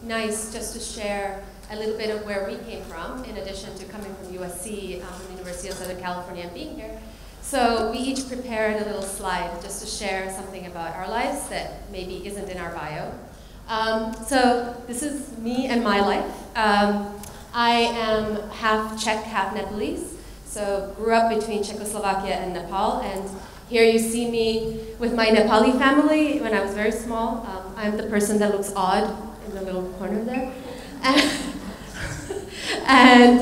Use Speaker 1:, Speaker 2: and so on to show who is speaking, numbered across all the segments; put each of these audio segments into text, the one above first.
Speaker 1: nice just to share a little bit of where we came from, in addition to coming from USC, from the University of Southern California, and being here. So we each prepared a little slide just to share something about our lives that maybe isn't in our bio. So this is me and my life. I am half Czech, half Nepalese. So grew up between Czechoslovakia and Nepal, and here you see me with my Nepali family when I was very small. I'm the person that looks odd in the little corner there. And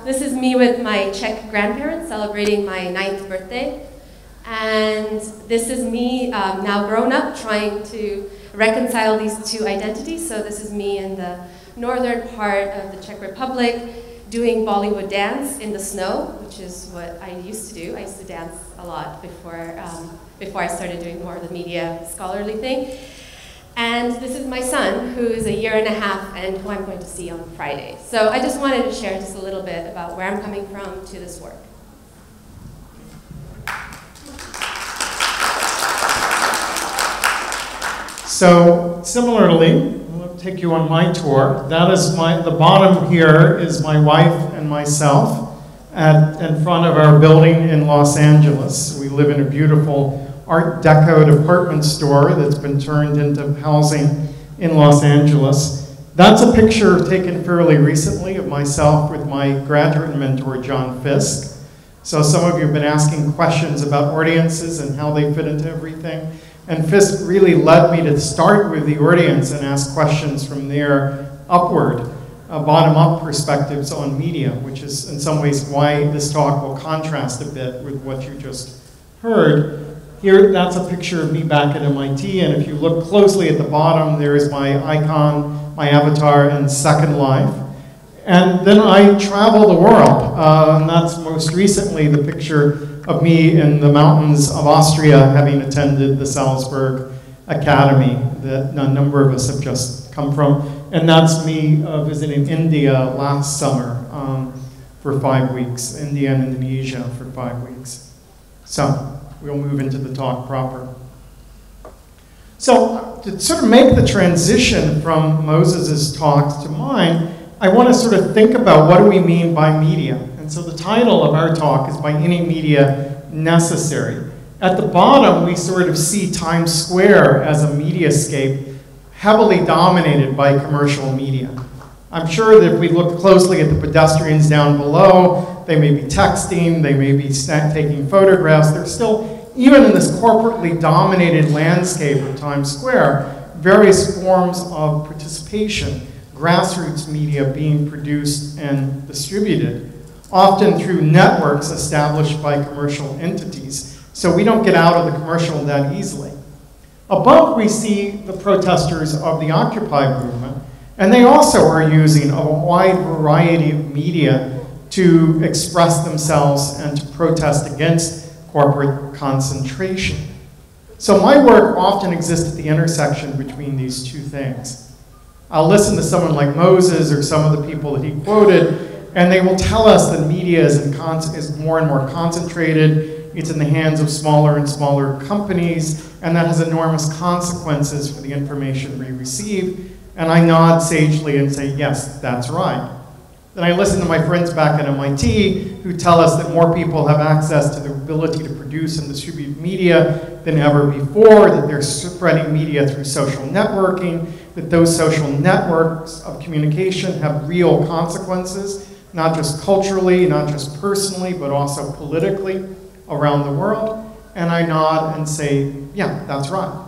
Speaker 1: this is me with my Czech grandparents celebrating my 9th birthday. And this is me now grown up trying to reconcile these two identities. So this is me in the northern part of the Czech Republic doing Bollywood dance in the snow, which is what I used to do. I used to dance a lot before I started doing more of the media scholarly thing. And this is my son, who is a year and a half and who I'm going to see on Friday. So I just wanted to share just a little bit about where I'm coming from to this work.
Speaker 2: So similarly, I'll take you on my tour. That is the bottom here is my wife and myself in front of our building in Los Angeles. We live in a beautiful Art Deco department store that's been turned into housing in Los Angeles. That's a picture taken fairly recently of myself with my graduate mentor, John Fisk. So some of you have been asking questions about audiences and how they fit into everything. And Fisk really led me to start with the audience and ask questions from there upward, bottom-up perspectives on media, which is in some ways why this talk will contrast a bit with what you just heard. Here, that's a picture of me back at MIT, and if you look closely at the bottom, there is my icon, my avatar in Second Life. And then I travel the world, and that's most recently the picture of me in the mountains of Austria, having attended the Salzburg Academy that a number of us have just come from. And that's me visiting India last summer for 5 weeks, India and Indonesia for 5 weeks. So we'll move into the talk proper. So to sort of make the transition from Moses's talk to mine, I want to sort of think about what do we mean by media. And so the title of our talk is By Any Media Necessary. At the bottom, we sort of see Times Square as a mediascape heavily dominated by commercial media. I'm sure that if we look closely at the pedestrians down below, they may be texting, they may be taking photographs. There's still, even in this corporately dominated landscape of Times Square, various forms of participation, grassroots media being produced and distributed, often through networks established by commercial entities. So we don't get out of the commercial that easily. Above, we see the protesters of the Occupy movement, and they also are using a wide variety of media to express themselves and to protest against corporate concentration. So my work often exists at the intersection between these two things. I'll listen to someone like Moses or some of the people that he quoted, and they will tell us that media is more and more concentrated, it's in the hands of smaller and smaller companies, and that has enormous consequences for the information we receive. And I nod sagely and say, yes, that's right. Then I listen to my friends back at MIT who tell us that more people have access to the ability to produce and distribute media than ever before, that they're spreading media through social networking, that those social networks of communication have real consequences, not just culturally, not just personally, but also politically around the world. And I nod and say, yeah, that's right.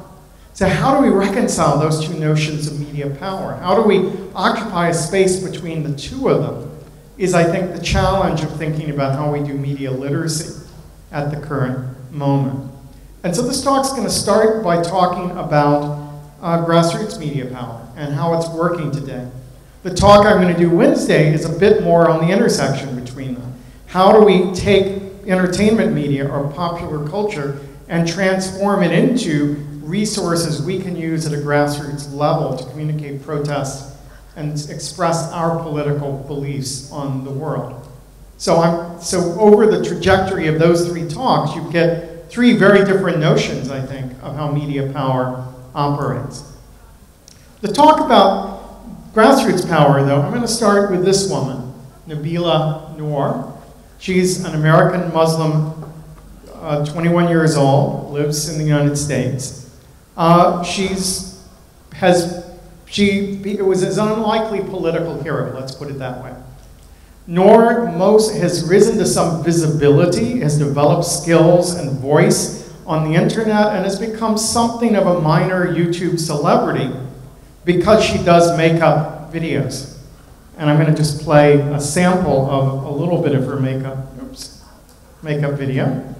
Speaker 2: So how do we reconcile those two notions of media power? How do we occupy a space between the two of them is, I think, the challenge of thinking about how we do media literacy at the current moment. And so this talk's going to start by talking about grassroots media power and how it's working today. The talk I'm going to do Wednesday is a bit more on the intersection between them. How do we take entertainment media or popular culture and transform it into resources we can use at a grassroots level to communicate protests and express our political beliefs on the world. So over the trajectory of those three talks, you get three very different notions, I think, of how media power operates. The talk about Grassroots power, though, I'm going to start with this woman, Nabila Noor. She's an American Muslim, 21 years old, lives in the United States. It was an unlikely political hero, let's put it that way. Noor has risen to some visibility, has developed skills and voice on the internet, and has become something of a minor YouTube celebrity because she does makeup videos. And I'm going to just play a sample of a little bit of her makeup video.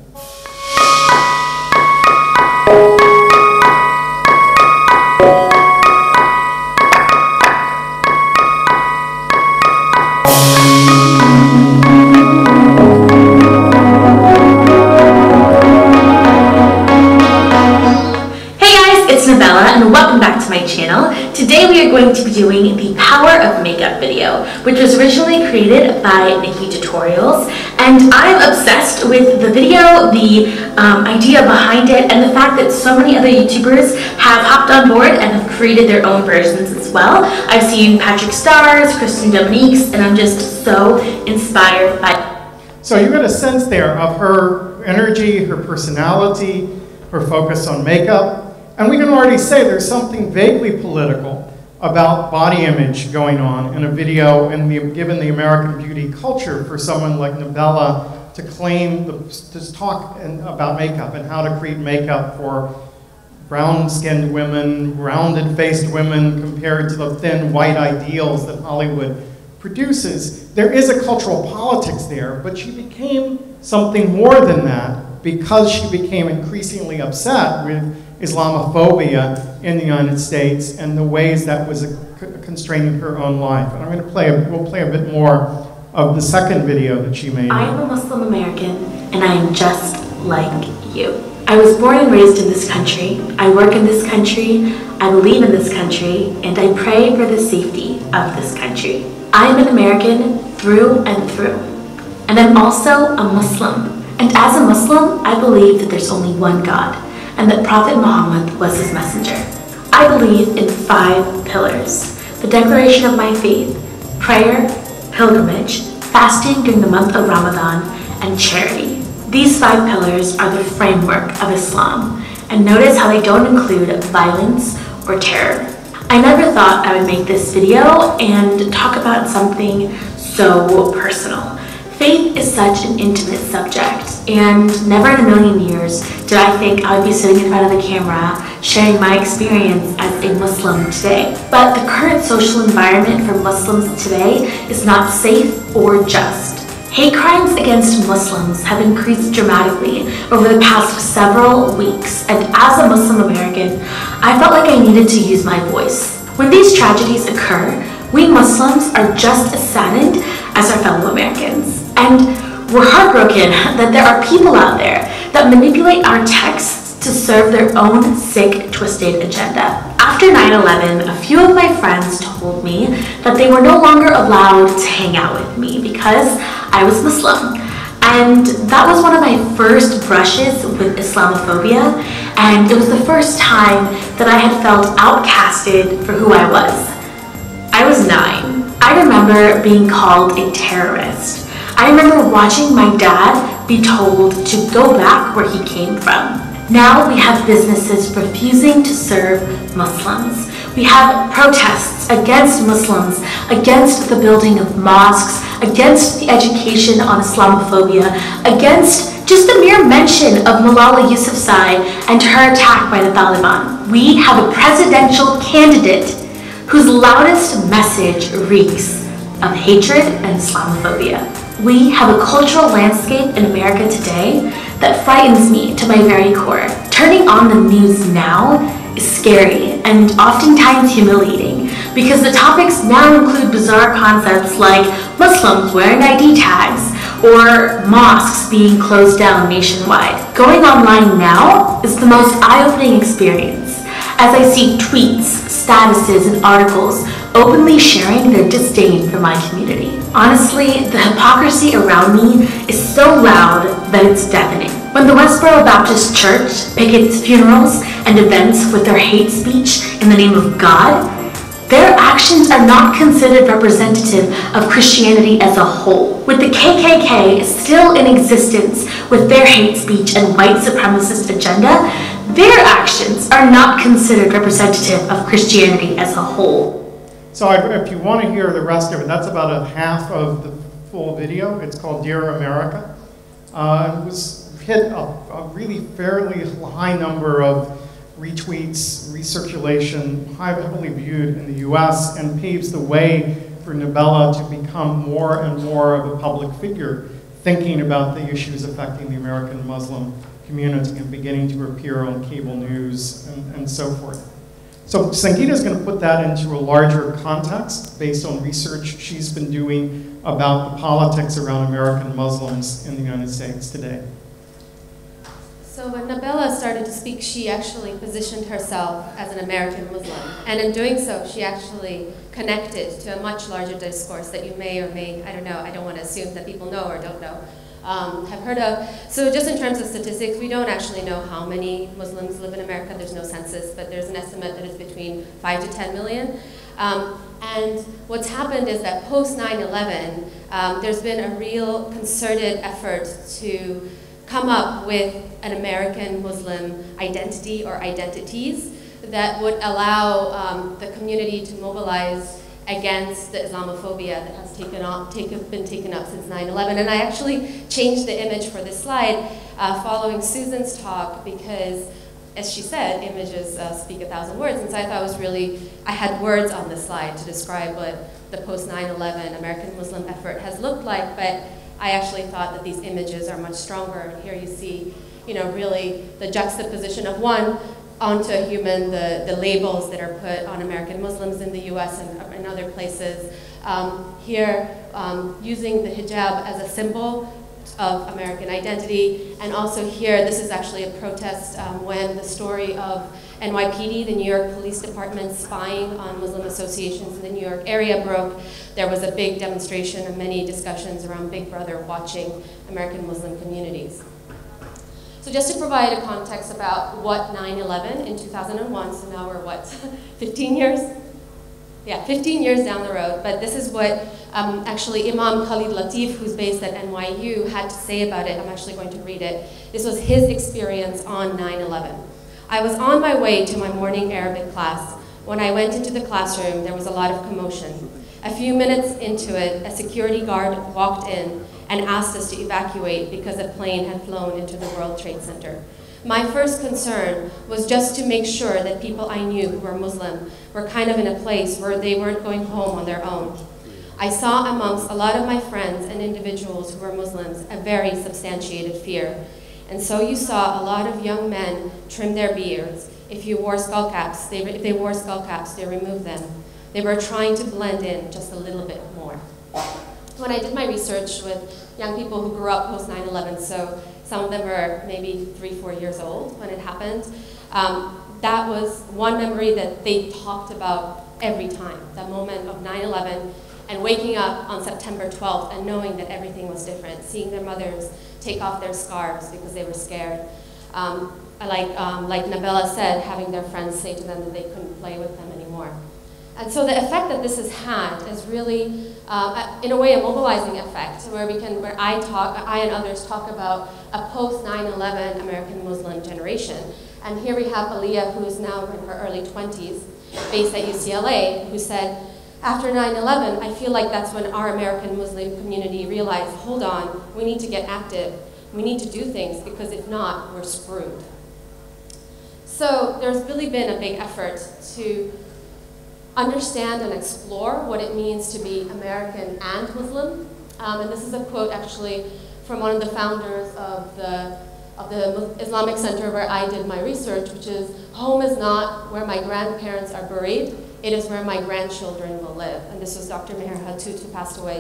Speaker 3: And welcome back to my channel. Today we are going to be doing the Power of Makeup video, which was originally created by Nikki Tutorials, and I'm obsessed with the video, the idea behind it, and the fact that so many other YouTubers have hopped on board and have created their own versions as well. I've seen Patrick Starr's, Kristen Dominique's, and I'm just so inspired by it.
Speaker 2: So you got a sense there of her energy, her personality, her focus on makeup. And we can already say there's something vaguely political about body image going on in a video, and given the American beauty culture, for someone like Nabila to claim, to talk about makeup and how to create makeup for brown-skinned women, rounded-faced women, compared to the thin white ideals that Hollywood produces. There is a cultural politics there, but she became something more than that because she became increasingly upset with Islamophobia in the United States and the ways that was constraining her own life. And we'll play a bit more of the second video that she made.
Speaker 3: I am a Muslim American, and I am just like you. I was born and raised in this country. I work in this country. I believe in this country, and I pray for the safety of this country. I am an American through and through, and I'm also a Muslim. And as a Muslim, I believe that there's only one God, and that Prophet Muhammad was his messenger. I believe in 5 pillars: the declaration of my faith, prayer, pilgrimage, fasting during the month of Ramadan, and charity. These 5 pillars are the framework of Islam, and notice how they don't include violence or terror. I never thought I would make this video and talk about something so personal. Faith is such an intimate subject, and never in a million years did I think I would be sitting in front of the camera sharing my experience as a Muslim today. But the current social environment for Muslims today is not safe or just. Hate crimes against Muslims have increased dramatically over the past several weeks, and as a Muslim American, I felt like I needed to use my voice. When these tragedies occur, we Muslims are just as saddened as our fellow Americans. And we're heartbroken that there are people out there that manipulate our texts to serve their own sick, twisted agenda. After 9/11, a few of my friends told me that they were no longer allowed to hang out with me because I was Muslim. And that was one of my first brushes with Islamophobia, and it was the first time that I had felt outcasted for who I was. I was 9. I remember being called a terrorist. I remember watching my dad be told to go back where he came from. Now we have businesses refusing to serve Muslims. We have protests against Muslims, against the building of mosques, against the education on Islamophobia, against just the mere mention of Malala Yousafzai and her attack by the Taliban. We have a presidential candidate whose loudest message reeks of hatred and Islamophobia. We have a cultural landscape in America today that frightens me to my very core. Turning on the news now is scary and oftentimes humiliating because the topics now include bizarre concepts like Muslims wearing ID tags or mosques being closed down nationwide. Going online now is the most eye-opening experience as I see tweets, statuses, and articles openly sharing their disdain for my community. Honestly, the hypocrisy around me is so loud that it's deafening. When the Westboro Baptist Church pickets funerals and events with their hate speech in the name of God, their actions are not considered representative of Christianity as a whole. With the KKK still in existence with their hate speech and white supremacist agenda, their actions are not considered representative of Christianity as a whole.
Speaker 2: So if you want to hear the rest of it, that's about a half of the full video. It's called Dear America. It was hit a really fairly high number of retweets, recirculation, heavily viewed in the US, and paves the way for Nabella to become more and more of a public figure, thinking about the issues affecting the American Muslim community and beginning to appear on cable news and so forth. So Sangita is going to put that into a larger context based on research she's been doing about the politics around American Muslims in the United States today.
Speaker 1: So when Nabella started to speak, she actually positioned herself as an American Muslim. And in doing so, she actually connected to a much larger discourse that you may or may, I don't know, I don't want to assume that people know or don't know, have heard of. So just in terms of statistics, we don't actually know how many Muslims live in America. There's no census, but there's an estimate that it's between 5 to 10 million. And what's happened is that post 9/11, there's been a real concerted effort to come up with an American Muslim identity or identities that would allow the community to mobilize against the Islamophobia that has been taken up since 9/11. And I actually changed the image for this slide following Susan's talk because, as she said, images speak 1,000 words. And so I thought it was really, I had words on this slide to describe what the post 9/11 American Muslim effort has looked like, but I actually thought that these images are much stronger. And here you see, really the juxtaposition of one onto a human, the labels that are put on American Muslims in the US and in other places. Here, using the hijab as a symbol of American identity. And also here, this is actually a protest when the story of NYPD, the New York Police Department, spying on Muslim associations in the New York area broke. There was a big demonstration and many discussions around Big Brother watching American Muslim communities. So just to provide a context about what 9/11 in 2001, so now we're what, 15 years? Yeah, 15 years down the road, but this is what actually Imam Khalid Latif, who's based at NYU, had to say about it. I'm actually going to read it. This was his experience on 9/11. I was on my way to my morning Arabic class. When I went into the classroom, there was a lot of commotion. A few minutes into it, a security guard walked in and asked us to evacuate because a plane had flown into the World Trade Center. My first concern was just to make sure that people I knew who were Muslim were kind of in a place where they weren't going home on their own. I saw amongst a lot of my friends and individuals who were Muslims a very substantiated fear. And so you saw a lot of young men trim their beards. If they wore skull caps, they removed them. They were trying to blend in just a little bit more. When I did my research with young people who grew up post 9/11, so some of them were maybe 3, 4 years old when it happened, that was one memory that they talked about every time, the moment of 9/11 and waking up on September 12th and knowing that everything was different, seeing their mothers take off their scarves because they were scared. Like Nabella said, having their friends say to them that they couldn't play with them anymore. And so the effect that this has had is really, in a way, a mobilizing effect, where I and others talk about a post 9/11 American Muslim generation. And here we have Aliyah, who is now in her early 20s, based at UCLA, who said, after 9/11, I feel like that's when our American Muslim community realized, hold on, we need to get active. We need to do things, because if not, we're screwed. So there's really been a big effort to understand and explore what it means to be American and Muslim. And this is a quote actually from one of the founders of the Islamic Center where I did my research, which is, home is not where my grandparents are buried, it is where my grandchildren will live. And this was Dr. Meher Hattout, who passed away.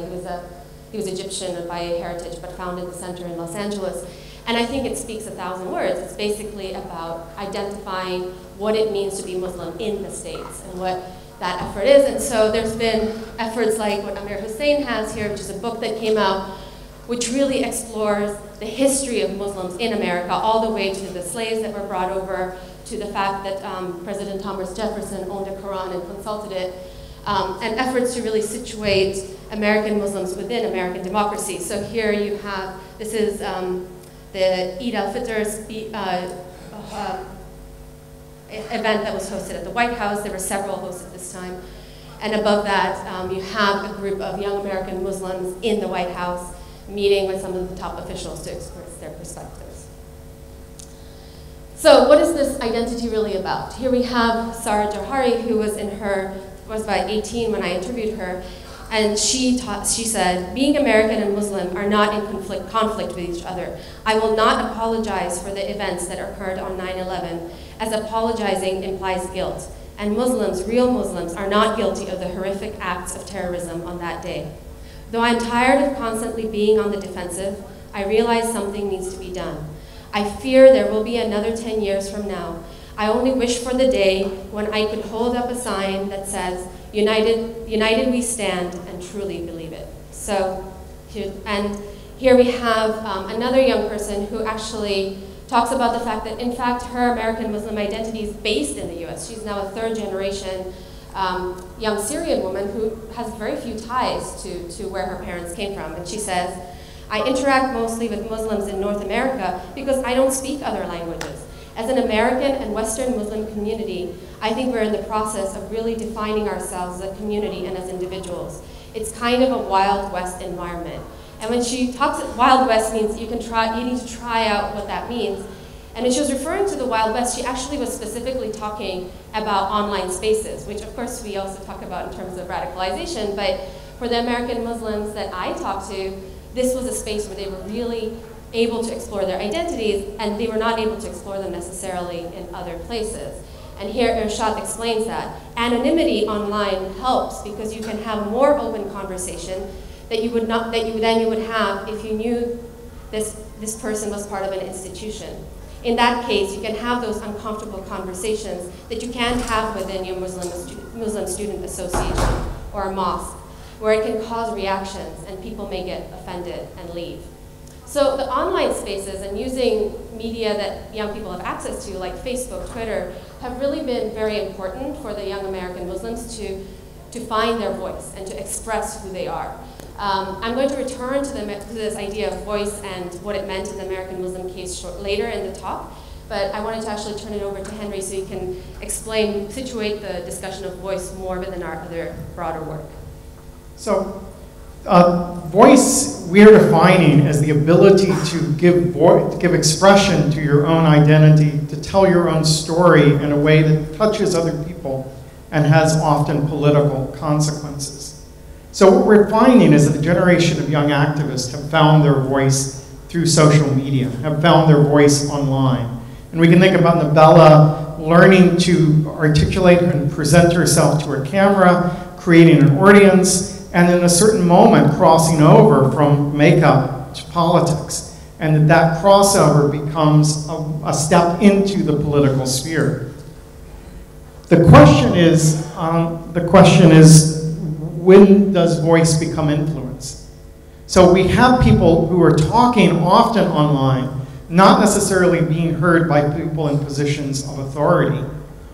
Speaker 1: He was Egyptian by heritage, but founded the center in Los Angeles. And I think it speaks 1,000 words. It's basically about identifying what it means to be Muslim in the States and what that effort is. And so there's been efforts like what Amir Hussein has here, which is a book that came out, which really explores the history of Muslims in America, all the way to the slaves that were brought over, to the fact that President Thomas Jefferson owned a Quran and consulted it. and efforts to really situate American Muslims within American democracy. So here you have, this is the Eid al-Fitr event that was hosted at the White House. There were several hosted this time. And above that, you have a group of young American Muslims in the White House meeting with some of the top officials to express their perspectives. So what is this identity really about? Here we have Sarah Johari, who was about 18 when I interviewed her, and she said, being American and Muslim are not in conflict with each other. I will not apologize for the events that occurred on 9/11, as apologizing implies guilt. And Muslims, real Muslims, are not guilty of the horrific acts of terrorism on that day. Though I'm tired of constantly being on the defensive, I realize something needs to be done. I fear there will be another 10 years from now. I only wish for the day when I could hold up a sign that says, United, united we stand, and truly believe it. So, here we have another young person who actually talks about the fact that, in fact, her American Muslim identity is based in the US. She's now a third-generation young Syrian woman who has very few ties to where her parents came from. And she says, I interact mostly with Muslims in North America because I don't speak other languages. As an American and Western Muslim community, I think we're in the process of really defining ourselves as a community and as individuals. It's kind of a Wild West environment. And when she talks, Wild West means you need to try out what that means. And when she was referring to the Wild West, she actually was specifically talking about online spaces, which of course we also talk about in terms of radicalization, but for the American Muslims that I talked to, this was a space where they were really able to explore their identities, and they were not able to explore them necessarily in other places. And here Irshad explains that. Anonymity online helps because you can have more open conversation that you would have if you knew this person was part of an institution. In that case, you can have those uncomfortable conversations that you can't have within your Muslim student association or a mosque, where it can cause reactions and people may get offended and leave. So the online spaces and using media that young people have access to, like Facebook, Twitter, have really been very important for the young American Muslims to find their voice and to express who they are. I'm going to return to this idea of voice and what it meant in the American Muslim case later in the talk, but I wanted to actually turn it over to Henry so he can situate the discussion of voice more within our other broader work.
Speaker 2: So, voice we're defining as the ability to give expression to your own identity, to tell your own story in a way that touches other people and has often political consequences. So what we're finding is that a generation of young activists have found their voice through social media, have found their voice online. And we can think about Nabella learning to articulate and present herself to her camera, creating an audience, and in a certain moment crossing over from makeup to politics. And that crossover becomes a step into the political sphere. The question is, when does voice become influence? So we have people who are talking often online, not necessarily being heard by people in positions of authority,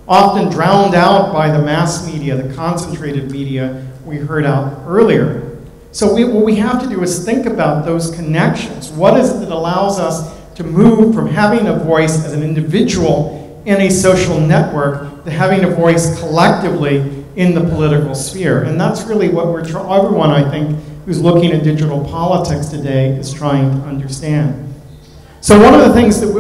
Speaker 2: often drowned out by the mass media, the concentrated media we heard out earlier. So what we have to do is think about those connections. What is it that allows us to move from having a voice as an individual in a social network to having a voice collectively in the political sphere? And that's really what everyone, I think, who's looking at digital politics today is trying to understand. So one of the things that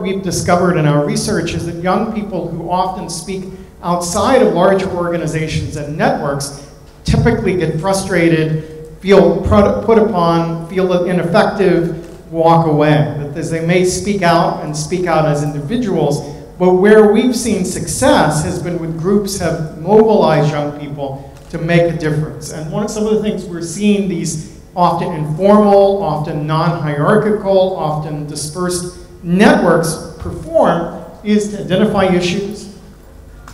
Speaker 2: we've discovered in our research is that young people who often speak outside of larger organizations and networks typically get frustrated, feel put upon, feel ineffective, walk away. That they may speak out as individuals, but where we've seen success has been when groups have mobilized young people to make a difference. And some of the things we're seeing these often informal, often non-hierarchical, often dispersed networks perform is to identify issues,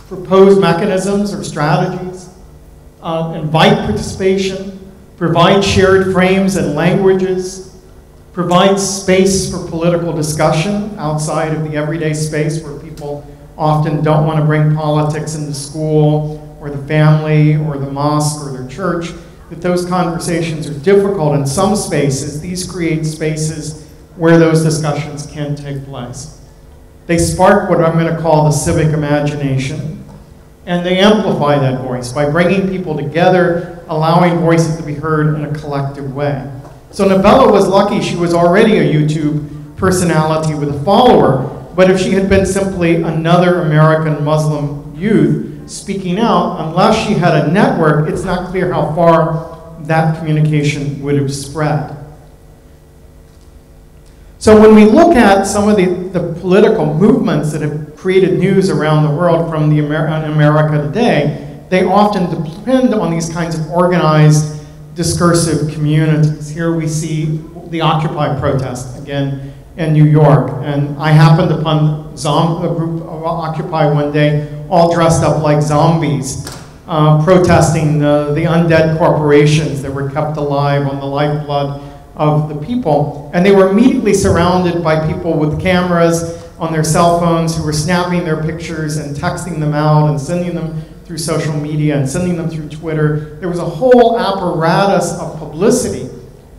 Speaker 2: propose mechanisms or strategies, invite participation, provide shared frames and languages, provide space for political discussion outside of the everyday space where people often don't want to bring politics into school or the family or the mosque or their church, that those conversations are difficult in some spaces. These create spaces where those discussions can take place. They spark what I'm going to call the civic imagination, and they amplify that voice by bringing people together, allowing voices to be heard in a collective way. So Nabella was lucky. She was already a YouTube personality with a follower, but if she had been simply another American Muslim youth speaking out, unless she had a network, it's not clear how far that communication would have spread. So when we look at some of the political movements that have created news around the world from America today, they often depend on these kinds of organized discursive communities. Here we see the Occupy protest again in New York, and I happened upon a group of Occupy one day, all dressed up like zombies, protesting the undead corporations that were kept alive on the lifeblood of the people. And they were immediately surrounded by people with cameras on their cell phones who were snapping their pictures and texting them out and sending them through social media and sending them through Twitter. There was a whole apparatus of publicity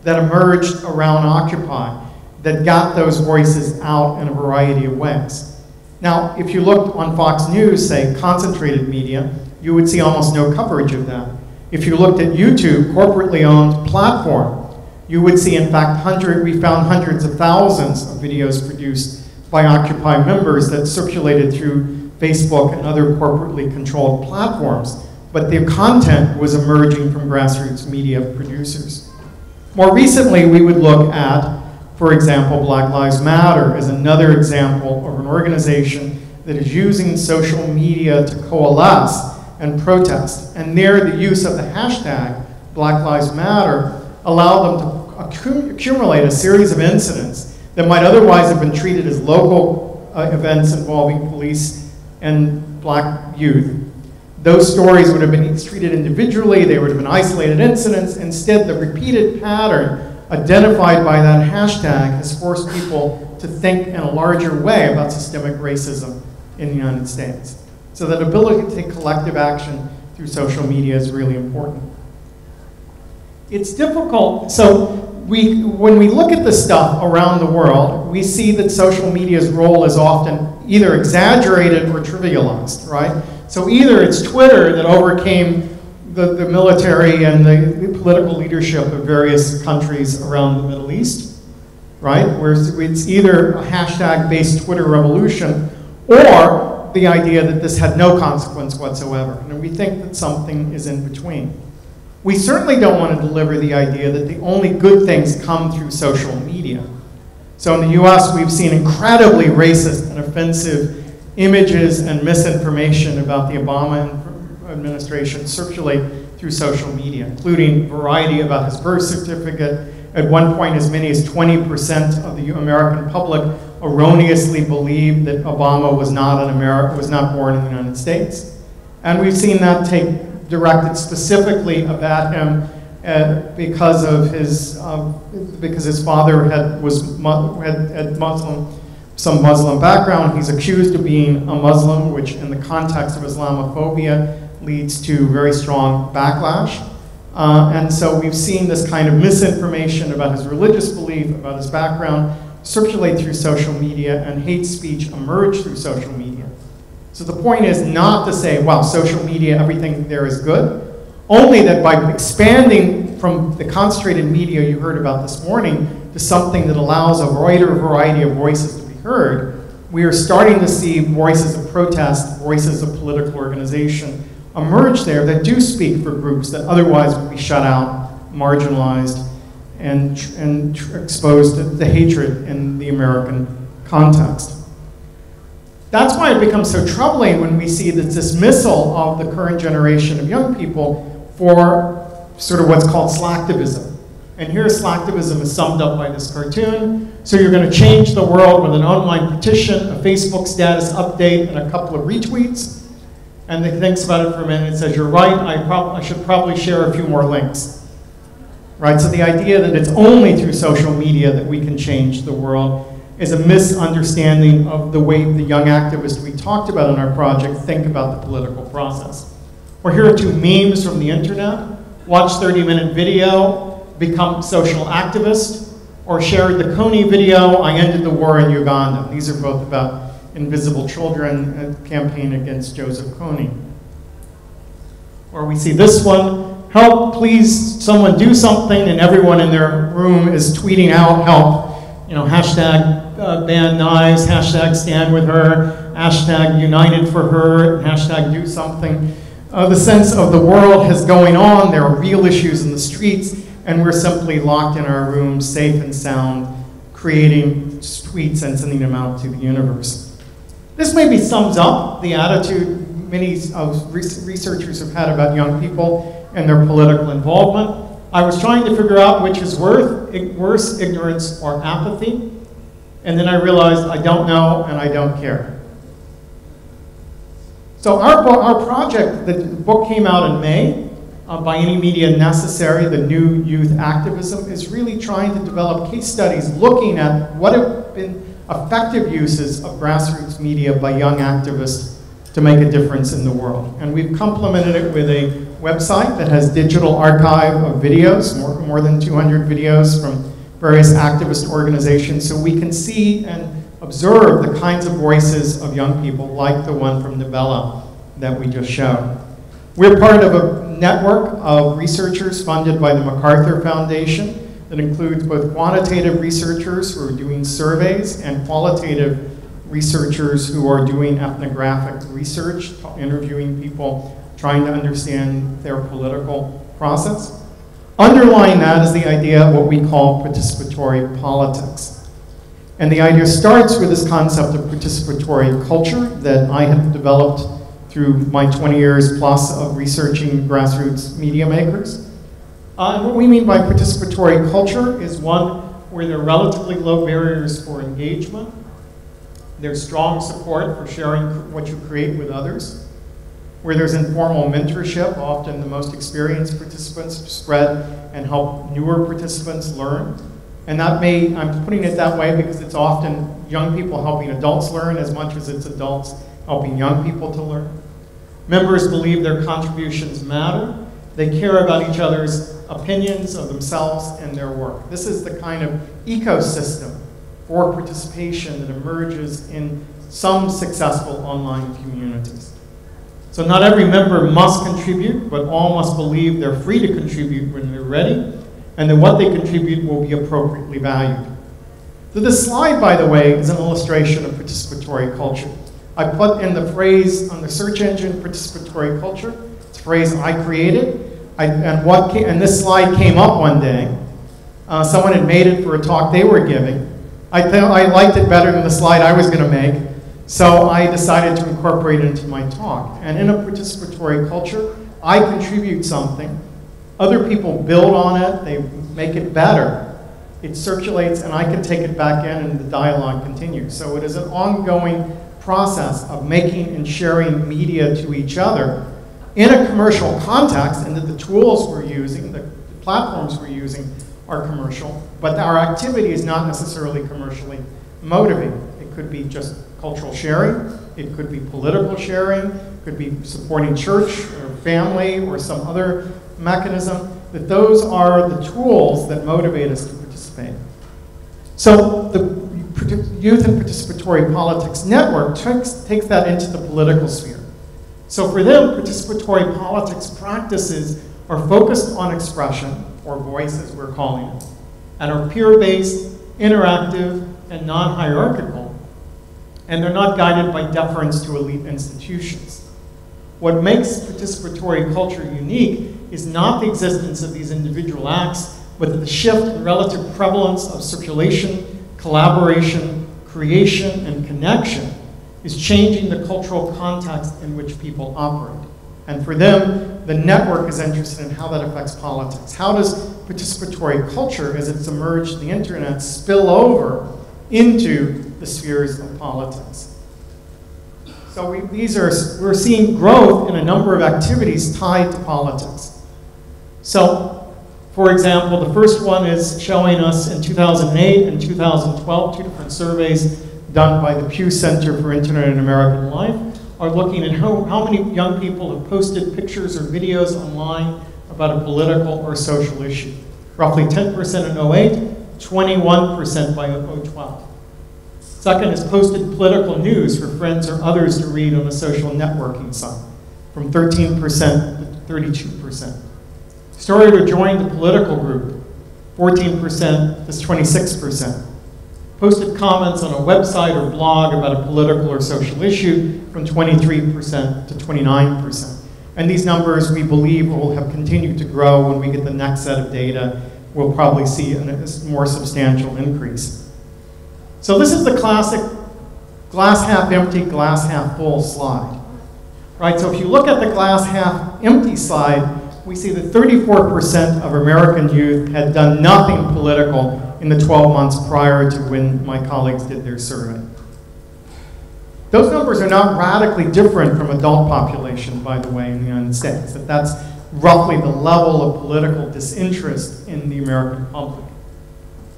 Speaker 2: that emerged around Occupy that got those voices out in a variety of ways. Now, if you looked on Fox News, say, concentrated media, you would see almost no coverage of that. If you looked at YouTube, corporately owned platform, you would see, in fact, we found hundreds of thousands of videos produced by Occupy members that circulated through Facebook and other corporately controlled platforms, but their content was emerging from grassroots media producers. More recently, we would look at, for example, Black Lives Matter as another example of an organization that is using social media to coalesce and protest. And there, the use of the hashtag Black Lives Matter allowed them to accumulate a series of incidents that might otherwise have been treated as local events involving police and black youth. Those stories would have been treated individually, they would have been isolated incidents. Instead, the repeated pattern identified by that hashtag has forced people to think in a larger way about systemic racism in the United States. So that ability to take collective action through social media is really important. It's difficult, so when we look at the stuff around the world, we see that social media's role is often either exaggerated or trivialized, right? So either it's Twitter that overcame the military and the political leadership of various countries around the Middle East, right? Where it's either a hashtag-based Twitter revolution or the idea that this had no consequence whatsoever. And we think that something is in between. We certainly don't want to deliver the idea that the only good things come through social media. So in the US, we've seen incredibly racist and offensive images and misinformation about the Obama administration circulate through social media, including a variety about his birth certificate. At one point, as many as 20% of the American public erroneously believed that Obama was not born in the United States. And we've seen that directed specifically about him because his father had some Muslim background. He's accused of being a Muslim, which in the context of Islamophobia leads to very strong backlash. And so we've seen this kind of misinformation about his religious belief, about his background, circulate through social media, and hate speech emerge through social media. So the point is not to say, wow, social media, everything there is good, only that by expanding from the concentrated media you heard about this morning to something that allows a wider variety of voices to be heard, we are starting to see voices of protest, voices of political organization emerge there that do speak for groups that otherwise would be shut out, marginalized, and exposed to hatred in the American context. That's why it becomes so troubling when we see the dismissal of the current generation of young people for sort of what's called slacktivism. And here slacktivism is summed up by this cartoon. So you're going to change the world with an online petition, a Facebook status update, and a couple of retweets. And he thinks about it for a minute and says, you're right, I should probably share a few more links. Right? So the idea that it's only through social media that we can change the world is a misunderstanding of the way the young activists we talked about in our project think about the political process. Or here are 2 memes from the internet. Watch 30-minute video, become social activist, or share the Coney video, I ended the war in Uganda. These are both about invisible children campaign against Joseph Kony. Or we see this one, help, please, someone do something, and everyone in their room is tweeting out help. You know, hashtag ban knives, hashtag stand with her, hashtag united for her, hashtag do something. The sense of the world is going on, there are real issues in the streets, and we're simply locked in our rooms, safe and sound, creating tweets and sending them out to the universe. This maybe sums up the attitude many researchers have had about young people and their political involvement. I was trying to figure out which is worse, ignorance or apathy, and then I realized I don't know and I don't care. So our project, the book came out in May, by any media necessary, the new youth activism, is really trying to develop case studies looking at what have been effective uses of grassroots media by young activists to make a difference in the world. And we've complemented it with a website that has digital archive of videos, more than 200 videos from various activist organizations, so we can see and observe the kinds of voices of young people like the one from Novella that we just showed. We're part of a network of researchers funded by the MacArthur Foundation that includes both quantitative researchers who are doing surveys and qualitative researchers who are doing ethnographic research, interviewing people, trying to understand their political process. Underlying that is the idea of what we call participatory politics. And the idea starts with this concept of participatory culture that I have developed through my 20 years plus of researching grassroots media makers. And what we mean by participatory culture is one where there are relatively low barriers for engagement. There's strong support for sharing what you create with others. Where there's informal mentorship, often the most experienced participants spread and help newer participants learn. And that I'm putting it that way because it's often young people helping adults learn as much as it's adults helping young people to learn. Members believe their contributions matter. They care about each other's opinions of themselves and their work. This is the kind of ecosystem for participation that emerges in some successful online communities. So not every member must contribute, but all must believe they're free to contribute when they're ready, and that what they contribute will be appropriately valued. So this slide, by the way, is an illustration of participatory culture. I put in the phrase on the search engine, participatory culture. It's a phrase I created. And this slide came up one day. Someone had made it for a talk they were giving. I liked it better than the slide I was going to make, so I decided to incorporate it into my talk. And in a participatory culture, I contribute something. Other people build on it. They make it better. It circulates, and I can take it back in, and the dialogue continues. So it is an ongoing process of making and sharing media to each other in a commercial context, and that the tools we're using, the platforms we're using are commercial, but our activity is not necessarily commercially motivated. It could be just cultural sharing, it could be political sharing, it could be supporting church or family or some other mechanism, that those are the tools that motivate us to participate. So the Youth and Participatory Politics Network takes that into the political sphere. So for them, participatory politics practices are focused on expression, or voice as we're calling it, and are peer-based, interactive, and non-hierarchical, and they're not guided by deference to elite institutions. What makes participatory culture unique is not the existence of these individual acts, but the shift in relative prevalence of circulation, collaboration, creation, and connection is changing the cultural context in which people operate. And for them, the network is interested in how that affects politics. How does participatory culture, as it's emerged in the internet, spill over into the spheres of politics? So we're seeing growth in a number of activities tied to politics. So, for example, the first one is showing us in 2008 and 2012, two different surveys done by the Pew Center for Internet and American Life, are looking at how many young people have posted pictures or videos online about a political or social issue. Roughly 10% in 08, 21% by 012. Second is posted political news for friends or others to read on a social networking site, from 13% to 32%. Started to join the political group, 14% to 26%. Posted comments on a website or blog about a political or social issue, from 23% to 29%. And these numbers, we believe, will have continued to grow. When we get the next set of data, we'll probably see a more substantial increase. So this is the classic glass half empty, glass half full slide. Right? So if you look at the glass half empty slide, we see that 34% of American youth had done nothing political in the 12 months prior to when my colleagues did their survey. Those numbers are not radically different from adult population, by the way, in the United States. That's roughly the level of political disinterest in the American public.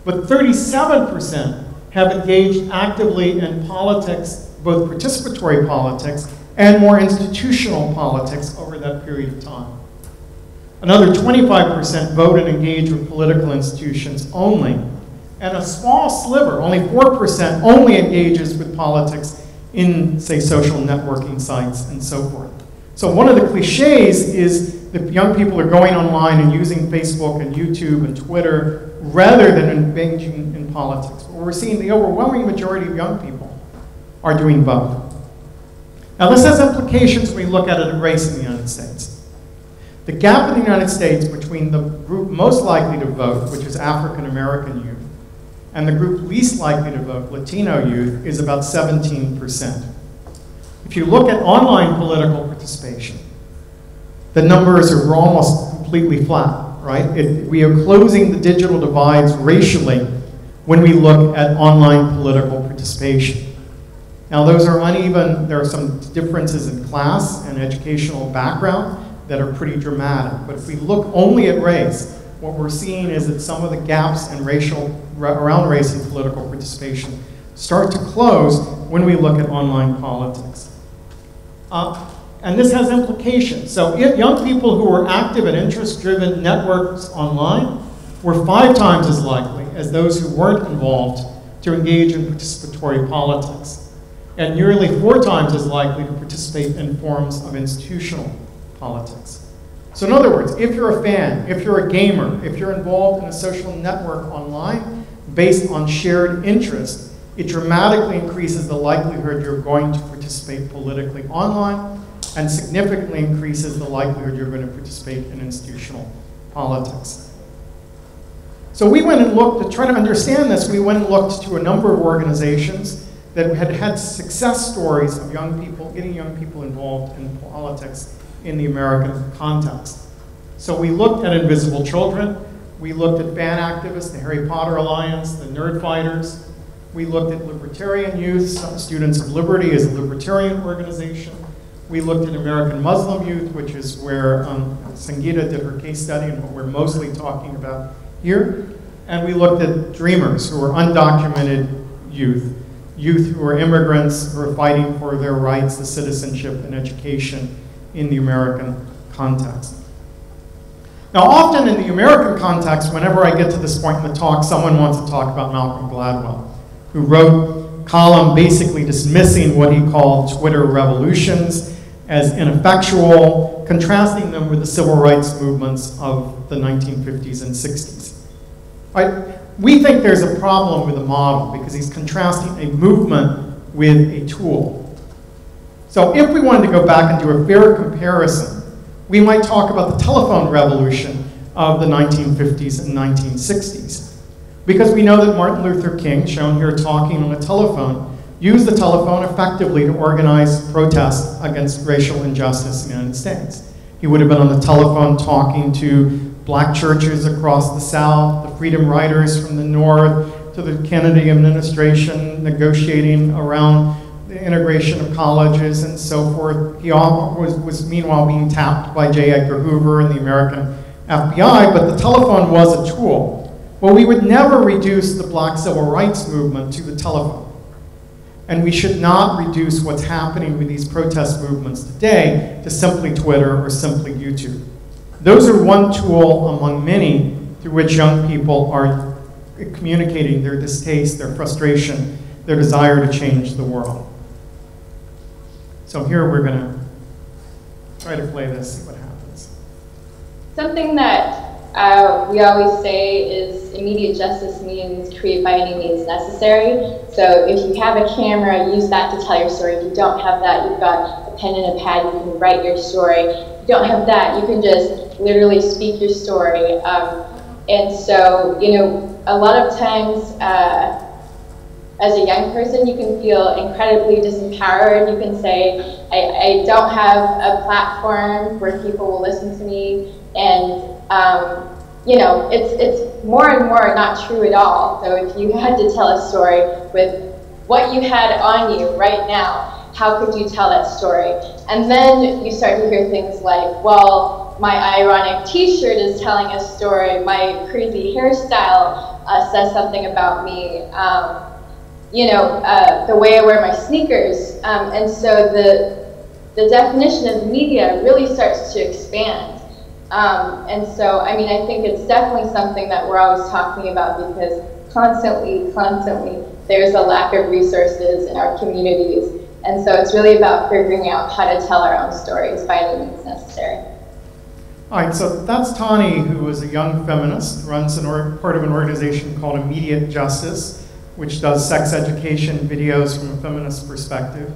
Speaker 2: But 37% have engaged actively in politics, both participatory politics and more institutional politics over that period of time. Another 25% vote and engage with political institutions only. And a small sliver, only 4%, only engages with politics in, say, social networking sites and so forth. So one of the cliches is that young people are going online and using Facebook and YouTube and Twitter rather than engaging in politics. But we're seeing the overwhelming majority of young people are doing both. Now this has implications when we look at it in race in the United States. The gap in the United States between the group most likely to vote, which is African American youth, and the group least likely to vote, Latino youth, is about 17%. If you look at online political participation, the numbers are almost completely flat, right? We are closing the digital divides racially when we look at online political participation. Now those are uneven. There are some differences in class and educational background that are pretty dramatic. But if we look only at race, what we're seeing is that some of the gaps in around race and political participation start to close when we look at online politics. And this has implications. So young people who are active in interest-driven networks online were 5 times as likely as those who weren't involved to engage in participatory politics, and nearly 4 times as likely to participate in forms of institutional politics. So in other words, if you're a fan, if you're a gamer, if you're involved in a social network online based on shared interest, it dramatically increases the likelihood you're going to participate politically online and significantly increases the likelihood you're going to participate in institutional politics. So we went and looked, to try to understand this, we went and looked to a number of organizations that had had success stories of young people, getting young people involved in politics in the American context. So we looked at Invisible Children, we looked at fan activists, the Harry Potter Alliance, the Nerd Fighters, we looked at Libertarian Youth, Students of Liberty is a libertarian organization, we looked at American Muslim Youth, which is where Sangita did her case study and what we're mostly talking about here, and we looked at Dreamers, who are undocumented youth who are immigrants who are fighting for their rights to citizenship and education in the American context. Now, often in the American context, whenever I get to this point in the talk, someone wants to talk about Malcolm Gladwell, who wrote a column basically dismissing what he called Twitter revolutions as ineffectual, contrasting them with the civil rights movements of the 1950s and 60s. Right? We think there's a problem with the model because he's contrasting a movement with a tool. So if we wanted to go back and do a fair comparison, we might talk about the telephone revolution of the 1950s and 1960s. Because we know that Martin Luther King, shown here talking on a telephone, used the telephone effectively to organize protests against racial injustice in the United States. He would have been on the telephone talking to black churches across the South, the Freedom Riders from the North, to the Kennedy administration, negotiating around the integration of colleges and so forth. He was meanwhile being tapped by J. Edgar Hoover and the American FBI, but the telephone was a tool. Well, we would never reduce the black civil rights movement to the telephone. And we should not reduce what's happening with these protest movements today to simply Twitter or simply YouTube. Those are one tool among many through which young people are communicating their distaste, their frustration, their desire to change the world. So here we're going to try to play this, see what happens.
Speaker 4: Something that we always say is immediate justice means create by any means necessary. So if you have a camera, use that to tell your story. If you don't have that, you've got a pen and a pad, you can write your story. If you don't have that, you can just literally speak your story. And so, you know, a lot of times as a young person, you can feel incredibly disempowered. You can say, I don't have a platform where people will listen to me. And you know, it's more and more not true at all. So if you had to tell a story with what you had on you right now, how could you tell that story? And then you start to hear things like, well, my ironic t-shirt is telling a story, my crazy hairstyle says something about me, you know, the way I wear my sneakers. And so the definition of media really starts to expand. And so, I mean, I think it's definitely something that we're always talking about because constantly, there's a lack of resources in our communities. And so it's really about figuring out how to tell our own stories by any means necessary.
Speaker 2: All right, so that's Tani, who is a young feminist, runs part of an organization called Immediate Justice, which does sex education videos from a feminist perspective.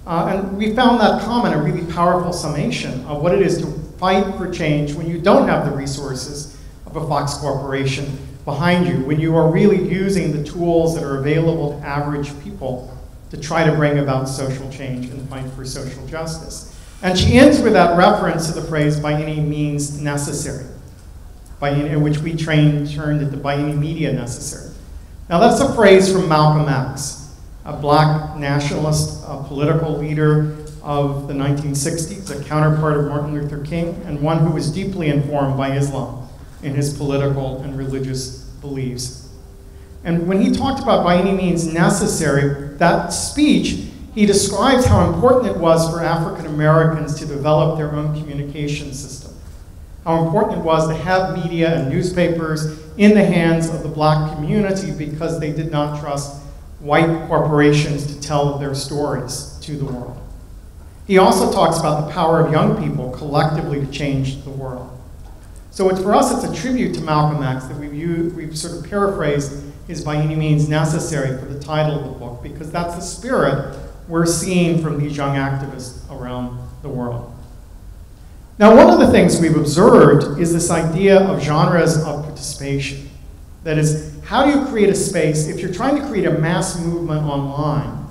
Speaker 2: And we found that comment a really powerful summation of what it is to fight for change when you don't have the resources of a Fox Corporation behind you, when you are really using the tools that are available to average people to try to bring about social change and fight for social justice. And she ends with that reference to the phrase, by any means necessary, in which we turned it to by any media necessary. Now that's a phrase from Malcolm X, a black nationalist, political leader of the 1960s, a counterpart of Martin Luther King, and one who was deeply informed by Islam in his political and religious beliefs. And when he talked about by any means necessary, that speech, he describes how important it was for African Americans to develop their own communication system. How important it was to have media and newspapers in the hands of the black community because they did not trust white corporations to tell their stories to the world. He also talks about the power of young people collectively to change the world. So for us, it's a tribute to Malcolm X that we've sort of paraphrased his by any means necessary for the title of the book, because that's the spirit we're seeing from these young activists around the world. Now, one of the things we've observed is this idea of genres of participation. That is, how do you create a space, if you're trying to create a mass movement online,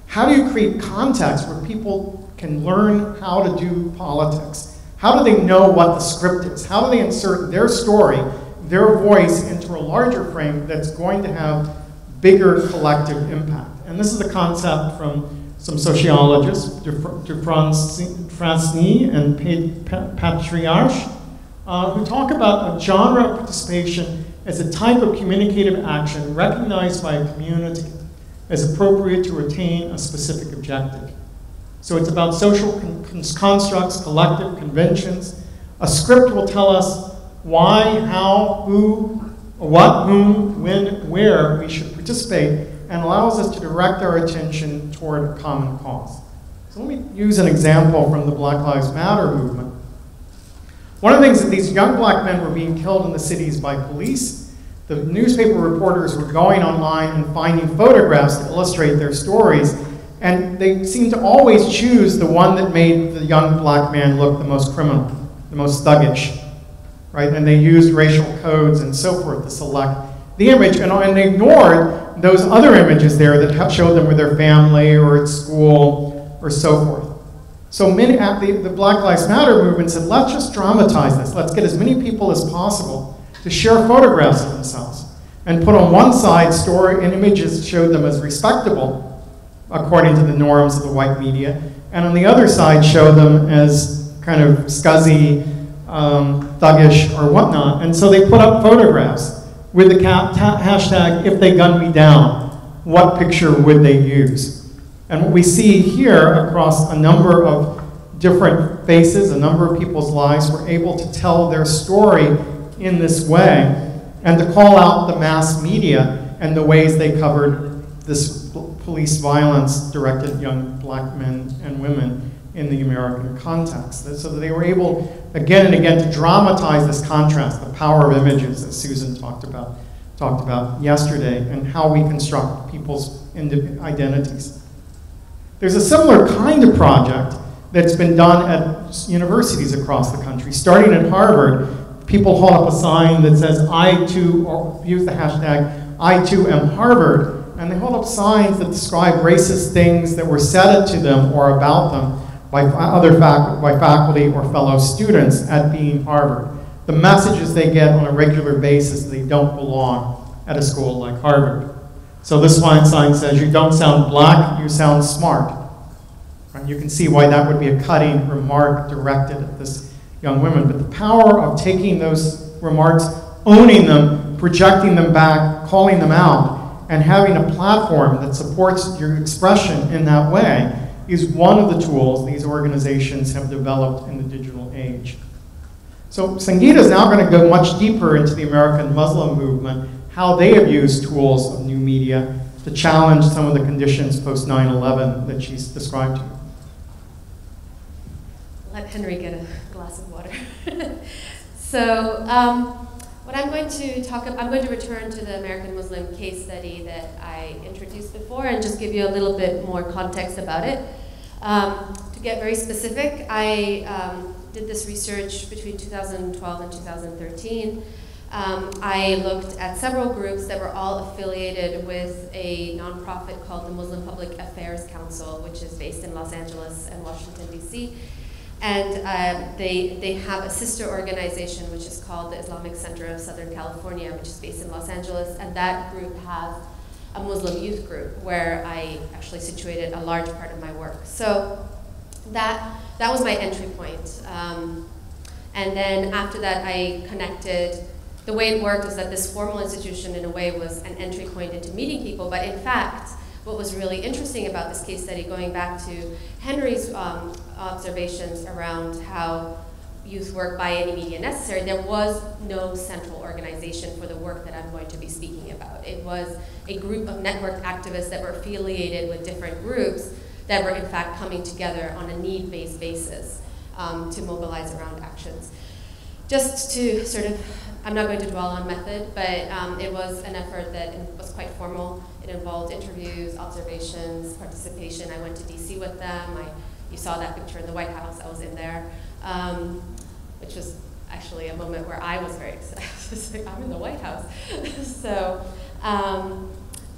Speaker 2: how do you create context where people can learn how to do politics? How do they know what the script is? How do they insert their story, their voice into a larger frame that's going to have bigger collective impact? And this is a concept from some sociologists, Dufresne and Patriarche, who talk about a genre of participation as a type of communicative action recognized by a community as appropriate to attain a specific objective. So it's about social constructs, collective conventions. A script will tell us why, how, who, what, whom, when, where we should participate, and allows us to direct our attention toward a common cause. So let me use an example from the Black Lives Matter movement. One of the things that these young black men were being killed in the cities by police. The newspaper reporters were going online and finding photographs to illustrate their stories, and they seemed to always choose the one that made the young black man look the most criminal, the most thuggish, right? And they used racial codes and so forth to select the image, and they ignored those other images there that showed them with their family or at school or so forth. So the Black Lives Matter movement said, let's just dramatize this. Let's get as many people as possible to share photographs of themselves and put on one side story and images that showed them as respectable according to the norms of the white media, and on the other side show them as kind of scuzzy, thuggish, or whatnot. And so they put up photographs with the hashtag, if they gun me down, what picture would they use? And what we see here across a number of different faces, a number of people's lives, were able to tell their story in this way and to call out the mass media and the ways they covered this police violence directed at young black men and women in the American context. So that they were able, again and again, to dramatize this contrast, the power of images that Susan talked about yesterday, and how we construct people's identities. There's a similar kind of project that's been done at universities across the country. Starting at Harvard, people hold up a sign that says, I too, or use the hashtag, I too am Harvard, and they hold up signs that describe racist things that were said to them or about them by faculty or fellow students at being Harvard. The messages they get on a regular basis, they don't belong at a school like Harvard. So this sign says, you don't sound black, you sound smart. And you can see why that would be a cutting remark directed at this young woman. But the power of taking those remarks, owning them, projecting them back, calling them out, and having a platform that supports your expression in that way is one of the tools these organizations have developed in the digital age. So Sangita is now going to go much deeper into the American Muslim movement, how they have used tools of new media to challenge some of the conditions post 9/11 that she's described to you.
Speaker 1: Let Henry get a glass of water. So what I'm going to talk about, I'm going to return to the American Muslim case study that I introduced before and just give you a little bit more context about it. To get very specific, I did this research between 2012 and 2013. I looked at several groups that were all affiliated with a nonprofit called the Muslim Public Affairs Council, which is based in Los Angeles and Washington, D.C. And they have a sister organization which is called the Islamic Center of Southern California, which is based in Los Angeles, and that group has a Muslim youth group where I actually situated a large part of my work. So that was my entry point. And then after that I connected. The way it worked is that this formal institution in a way was an entry point into meeting people, but in fact, what was really interesting about this case study, going back to Henry's observations around how youth work by any media necessary, there was no central organization for the work that I'm going to be speaking about. It was a group of networked activists that were affiliated with different groups that were in fact coming together on a need-based basis to mobilize around actions. Just to sort of, I'm not going to dwell on method, but it was an effort that was quite formal. It involved interviews, observations, participation. I went to DC with them. You saw that picture in the White House. I was in there, which was actually a moment where I was very excited. I'm in the White House. So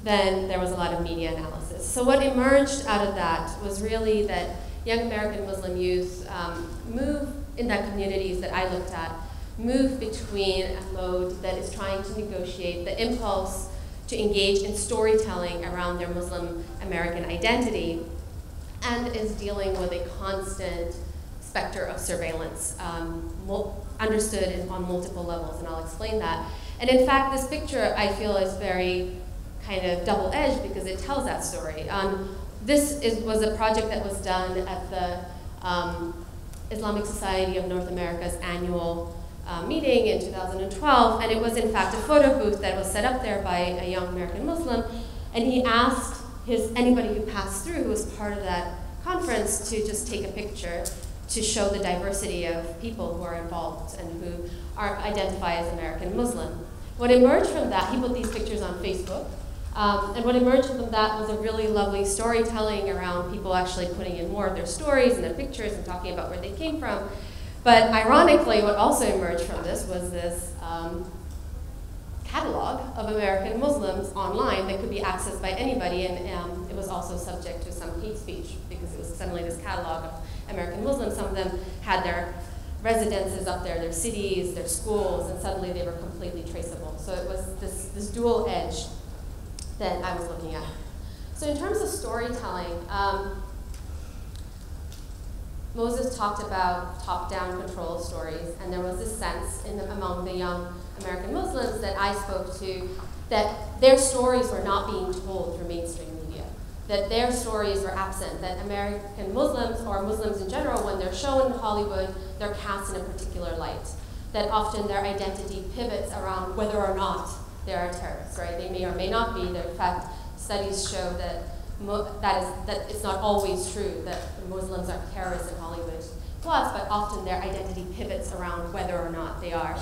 Speaker 1: then there was a lot of media analysis. So what emerged out of that was really that young American Muslim youth move in the communities that I looked at, move between a mode that is trying to negotiate the impulse to engage in storytelling around their Muslim American identity and is dealing with a constant specter of surveillance, understood on multiple levels, and I'll explain that. And in fact, this picture I feel is very kind of double-edged because it tells that story. This was a project that was done at the Islamic Society of North America's annual meeting in 2012, and it was in fact a photo booth that was set up there by a young American Muslim, and he asked anybody who passed through who was part of that conference to just take a picture to show the diversity of people who are involved and who identify as American Muslim. What emerged from that, he put these pictures on Facebook, and what emerged from that was a really lovely storytelling around people actually putting in more of their stories and their pictures and talking about where they came from. But ironically, what also emerged from this was this catalog of American Muslims online that could be accessed by anybody, and it was also subject to some hate speech because it was suddenly this catalog of American Muslims. Some of them had their residences up there, their cities, their schools, and suddenly they were completely traceable. So it was this dual edge that I was looking at. So in terms of storytelling, Moses talked about top-down control of stories, and there was this sense among the young American Muslims that I spoke to that their stories were not being told through mainstream media, that their stories were absent, that American Muslims, or Muslims in general, when they're shown in Hollywood, they're cast in a particular light, that often their identity pivots around whether or not they are terrorists, right? They may or may not be. In fact, studies show that that it's not always true that Muslims are terrorists in Hollywood plots, but often their identity pivots around whether or not they are.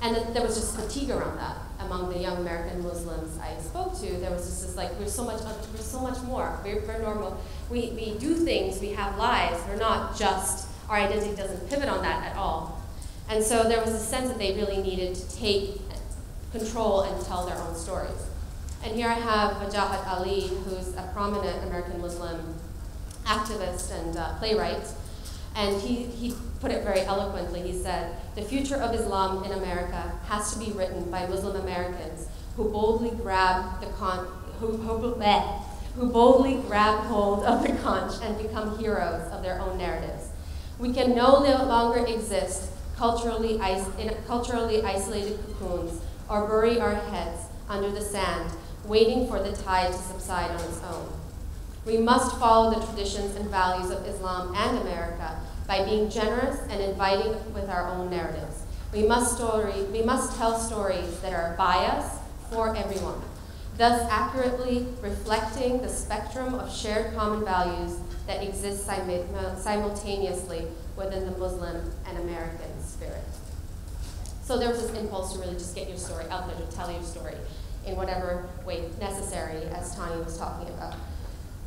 Speaker 1: And that there was just fatigue around that among the young American Muslims I spoke to. There was just this like, we're so much more. We're normal. We do things. We have lives. We're not just, our identity doesn't pivot on that at all. And so there was a sense that they really needed to take control and tell their own stories. And here I have Wajahat Ali, who's a prominent American Muslim activist and playwright. And he put it very eloquently. He said, "The future of Islam in America has to be written by Muslim Americans who boldly grab who boldly grab hold of the conch and become heroes of their own narratives. We can no longer exist culturally isolated cocoons or bury our heads under the sand, waiting for the tide to subside on its own. We must follow the traditions and values of Islam and America by being generous and inviting with our own narratives. We must tell stories that are by us for everyone, thus accurately reflecting the spectrum of shared common values that exist simultaneously within the Muslim and American spirit." So there was this impulse to really just get your story out there, to tell your story in whatever way necessary, as Tanya was talking about.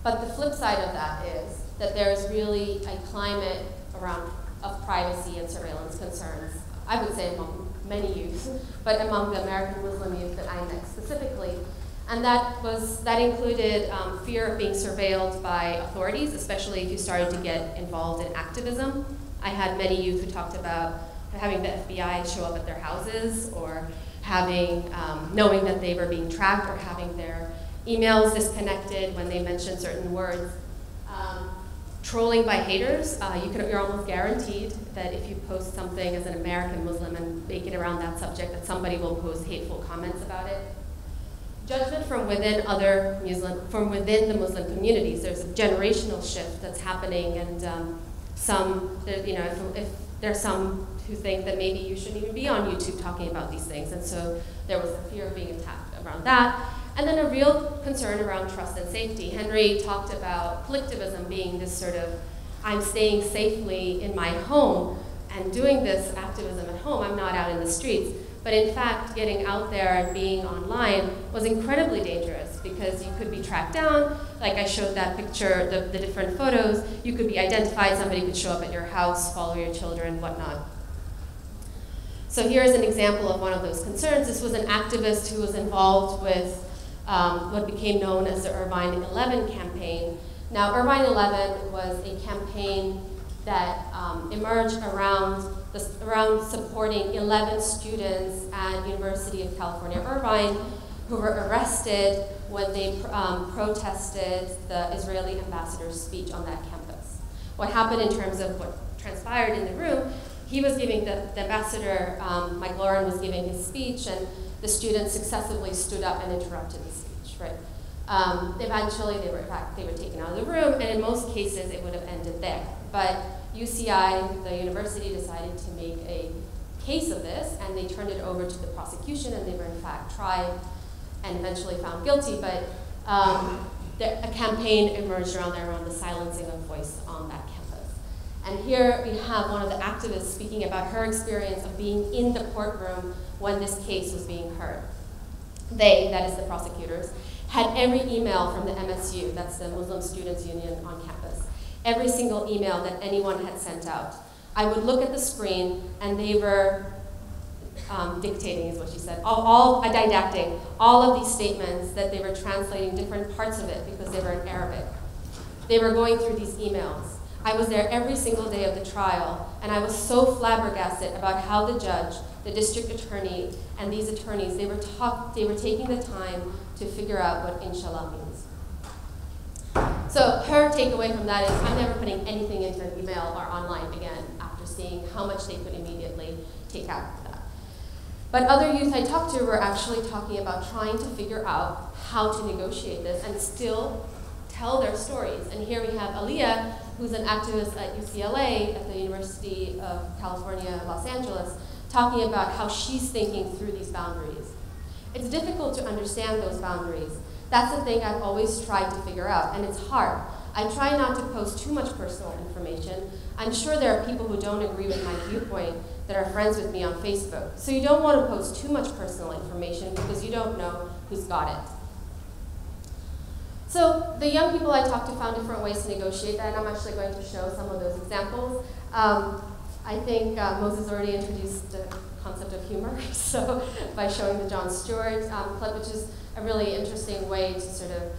Speaker 1: But the flip side of that is that there's really a climate of privacy and surveillance concerns, I would say among many youth, but among the American Muslim youth that I met specifically. And that included fear of being surveilled by authorities, especially if you started to get involved in activism. I had many youth who talked about having the FBI show up at their houses, or knowing that they were being tracked, or having their emails disconnected when they mentioned certain words. Trolling by haters, you're almost guaranteed that if you post something as an American Muslim and make it around that subject, that somebody will post hateful comments about it. Judgment from within the Muslim communities. There's a generational shift that's happening, and if there's some who think that maybe you shouldn't even be on YouTube talking about these things, and so there was a fear of being attacked around that. And then a real concern around trust and safety. Henry talked about collectivism being this sort of, I'm staying safely in my home and doing this activism at home, I'm not out in the streets. But in fact, getting out there and being online was incredibly dangerous, because you could be tracked down. Like I showed that picture, the different photos, you could be identified, somebody could show up at your house, follow your children, whatnot. So here's an example of one of those concerns. This was an activist who was involved with what became known as the Irvine 11 campaign. Now, Irvine 11 was a campaign that emerged around supporting 11 students at University of California, Irvine, who were arrested when they protested the Israeli ambassador's speech on that campus. What happened in terms of what transpired in the room, he was giving, the ambassador, Mike Lauren, was giving his speech, and the students successively stood up and interrupted the speech, right? Eventually, they were taken out of the room, and in most cases, it would have ended there. But UCI, the university, decided to make a case of this, and they turned it over to the prosecution, and they were in fact tried and eventually found guilty. But a campaign emerged around the silencing of voice on that campus. And here we have one of the activists speaking about her experience of being in the courtroom when this case was being heard. They, that is the prosecutors, had every email from the MSU, that's the Muslim Students Union on campus, every single email that anyone had sent out. I would look at the screen, and they were dictating, is what she said, didacting all of these statements, that they were translating different parts of it because they were in Arabic. They were going through these emails. I was there every single day of the trial, and I was so flabbergasted about how the judge, the district attorney, and these attorneys, they were taking the time to figure out what inshallah means. So her takeaway from that is, I'm never putting anything into an email or online again after seeing how much they could immediately take out of that. But other youth I talked to were actually talking about trying to figure out how to negotiate this and still tell their stories. And here we have Aliyah, who's an activist at UCLA, at the University of California, Los Angeles, talking about how she's thinking through these boundaries. It's difficult to understand those boundaries. That's the thing I've always tried to figure out, and it's hard. I try not to post too much personal information. I'm sure there are people who don't agree with my viewpoint that are friends with me on Facebook. So you don't want to post too much personal information because you don't know who's got it. So the young people I talked to found different ways to negotiate that, and I'm actually going to show some of those examples. I think Moses already introduced the concept of humor, so by showing the Jon Stewart clip, which is a really interesting way to sort of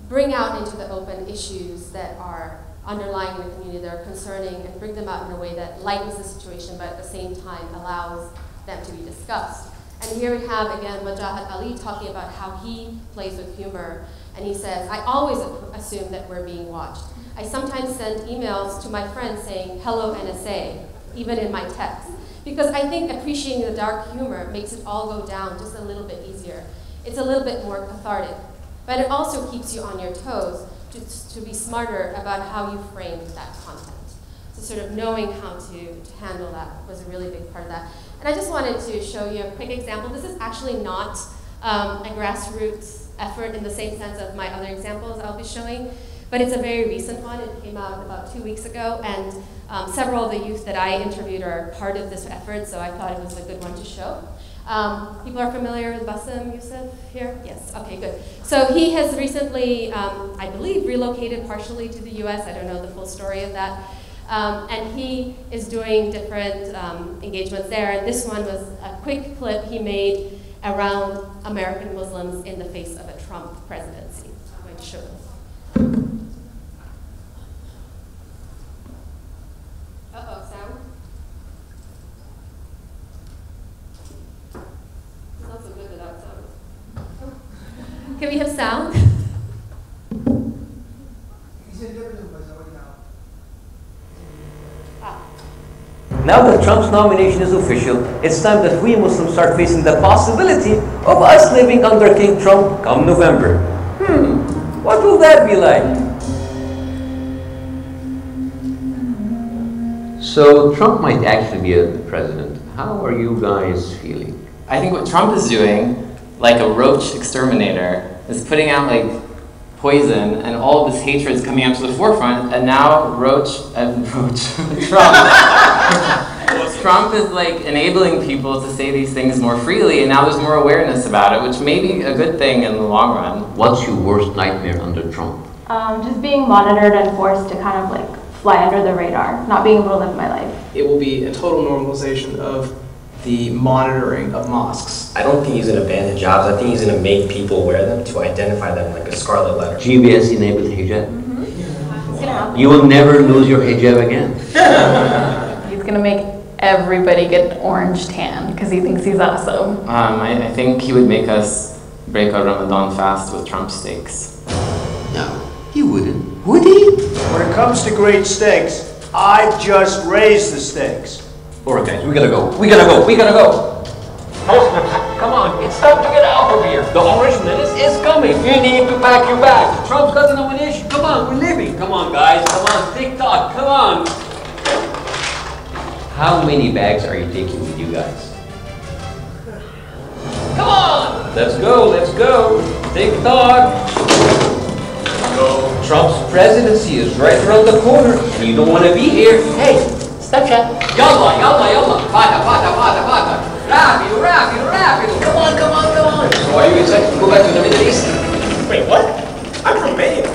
Speaker 1: bring out into the open issues that are underlying in the community that are concerning and bring them out in a way that lightens the situation but at the same time allows them to be discussed. And here we have, again, Mujahid Ali talking about how he plays with humor. And he says, I always assume that we're being watched. I sometimes send emails to my friends saying, hello NSA, even in my text. Because I think appreciating the dark humor makes it all go down just a little bit easier. It's a little bit more cathartic. But it also keeps you on your toes to be smarter about how you framed that content. So sort of knowing how to handle that was a really big part of that. And I just wanted to show you a quick example. This is actually not a grassroots effort in the same sense of my other examples I'll be showing, but it's a very recent one. It came out about 2 weeks ago, and several of the youth that I interviewed are part of this effort, so I thought it was a good one to show. People are familiar with Bassem Youssef here? Yes, okay, good. So he has recently, I believe, relocated partially to the US. I don't know the full story of that. And he is doing different engagements there. And this one was a quick clip he made around American Muslims in the face of a Trump presidency. I'm going to show them. Uh-oh, sound? It's not so good without sound. Can we have sound?
Speaker 5: Now that Trump's nomination is official, it's time that we Muslims start facing the possibility of us living under King Trump come November. What will that be like? So Trump might actually be the president. How are you guys feeling?
Speaker 6: I think what Trump is doing, like a roach exterminator, is putting out like poison, and all of this hatred is coming out to the forefront, and now Trump is like enabling people to say these things more freely, and now there's more awareness about it, which may be a good thing in the long run.
Speaker 5: What's your worst nightmare under Trump?
Speaker 7: Just being monitored and forced to kind of like fly under the radar, not being able to live my life.
Speaker 8: It will be a total normalization of the monitoring of mosques.
Speaker 9: I don't think he's going to ban hijabs. I think he's going to make people wear them to identify them like a scarlet letter.
Speaker 5: GBS enabled hijab. You will never lose your hijab again.
Speaker 10: He's going to make everybody get an orange tan because he thinks he's awesome.
Speaker 6: I think he would make us break our Ramadan fast with Trump steaks.
Speaker 5: No, he wouldn't. Would he?
Speaker 11: When it comes to great steaks, I just raise the stakes.
Speaker 5: Alright guys, we gotta go. We gotta go. We gotta go. Muslims, come on. It's time to get out of here. The orange menace is coming. You need to pack your bag. Trump's got the nomination. Come on, we're leaving. Come on, guys. Come on. TikTok. Come on. How many bags are you taking with you guys? Come on. Let's go. Let's go. TikTok. So, Trump's presidency is right around the corner, and you don't want to be here. Hey, Snapchat. Yalla, yalla, yalla. Fata, fata, fata, fata. Rapido, rapido, rapido. Come on, come on, come on. So are you excited to go back to the Middle East?
Speaker 11: Wait, what? I'm from Maine.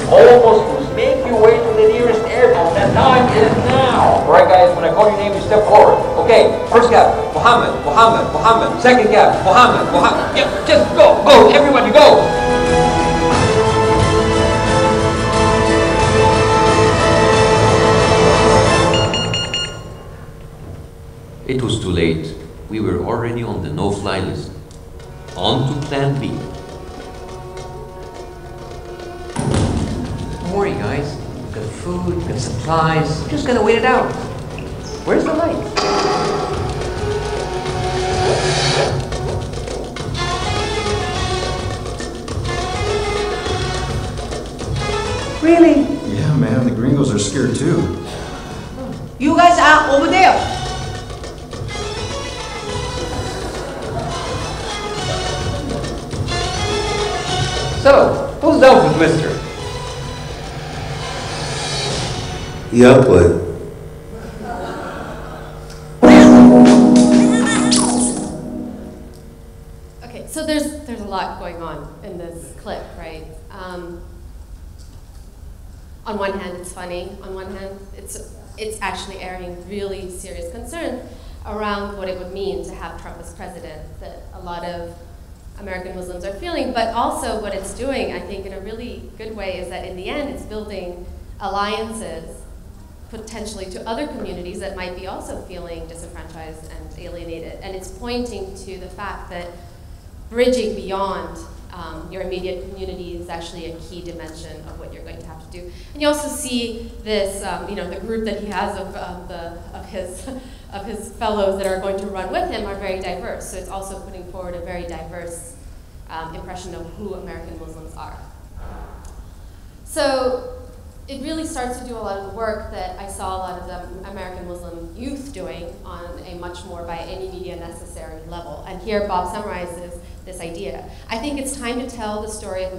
Speaker 5: All Muslims, make your way to the nearest airport. That time is now. Alright guys, when I call your name, you step forward. Okay, first cab, Muhammad, Muhammad, Muhammad. Second cab, Muhammad, Muhammad. Yeah, just go, go, everybody go. It was too late. We were already on the no-fly list. On to plan B. Don't worry, guys. We've got food, we've got supplies. We're just gonna wait it out. Where's the light?
Speaker 12: Really?
Speaker 13: Yeah, man, the gringos are scared too.
Speaker 12: You guys are over there.
Speaker 5: So, who's down for Twister?
Speaker 14: Yeah, I'll play.
Speaker 1: Okay, so there's a lot going on in this clip, right? On one hand, it's funny. On one hand, it's actually airing really serious concern around what it would mean to have Trump as president that a lot of American Muslims are feeling. But also what it's doing, I think, in a really good way is that in the end, it's building alliances potentially to other communities that might be also feeling disenfranchised and alienated. And it's pointing to the fact that bridging beyond your immediate community is actually a key dimension of what you're going to have to do. And you also see this, the group that he has of his fellows that are going to run with him are very diverse. So it's also putting forward a very diverse impression of who American Muslims are. So it really starts to do a lot of the work that I saw a lot of the American Muslim youth doing on a much more by any media necessary level. And here Bob summarizes this idea. I think it's time to tell the story of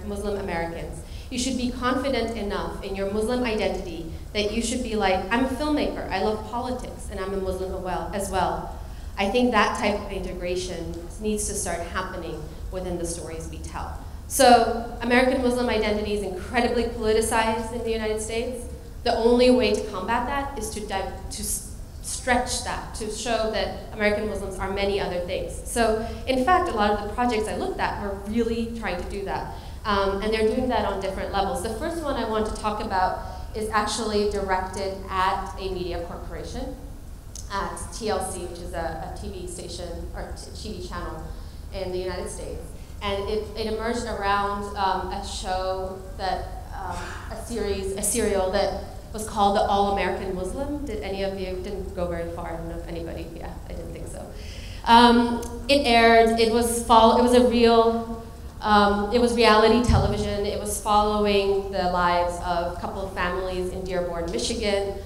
Speaker 1: Muslim Americans. You should be confident enough in your Muslim identity that you should be like, I'm a filmmaker, I love politics, and I'm a Muslim as well. I think that type of integration needs to start happening within the stories we tell. So American Muslim identity is incredibly politicized in the United States. The only way to combat that is to stretch that, to show that American Muslims are many other things. So in fact, a lot of the projects I looked at were really trying to do that. And they're doing that on different levels. The first one I want to talk about is actually directed at a media corporation, at TLC, which is a TV station or TV channel in the United States. And it emerged around a show that, a serial that was called The All-American Muslim. Did any of you, didn't go very far, I don't know if anybody, yeah, I didn't think so. It aired, it was reality television. It was following the lives of a couple of families in Dearborn, Michigan.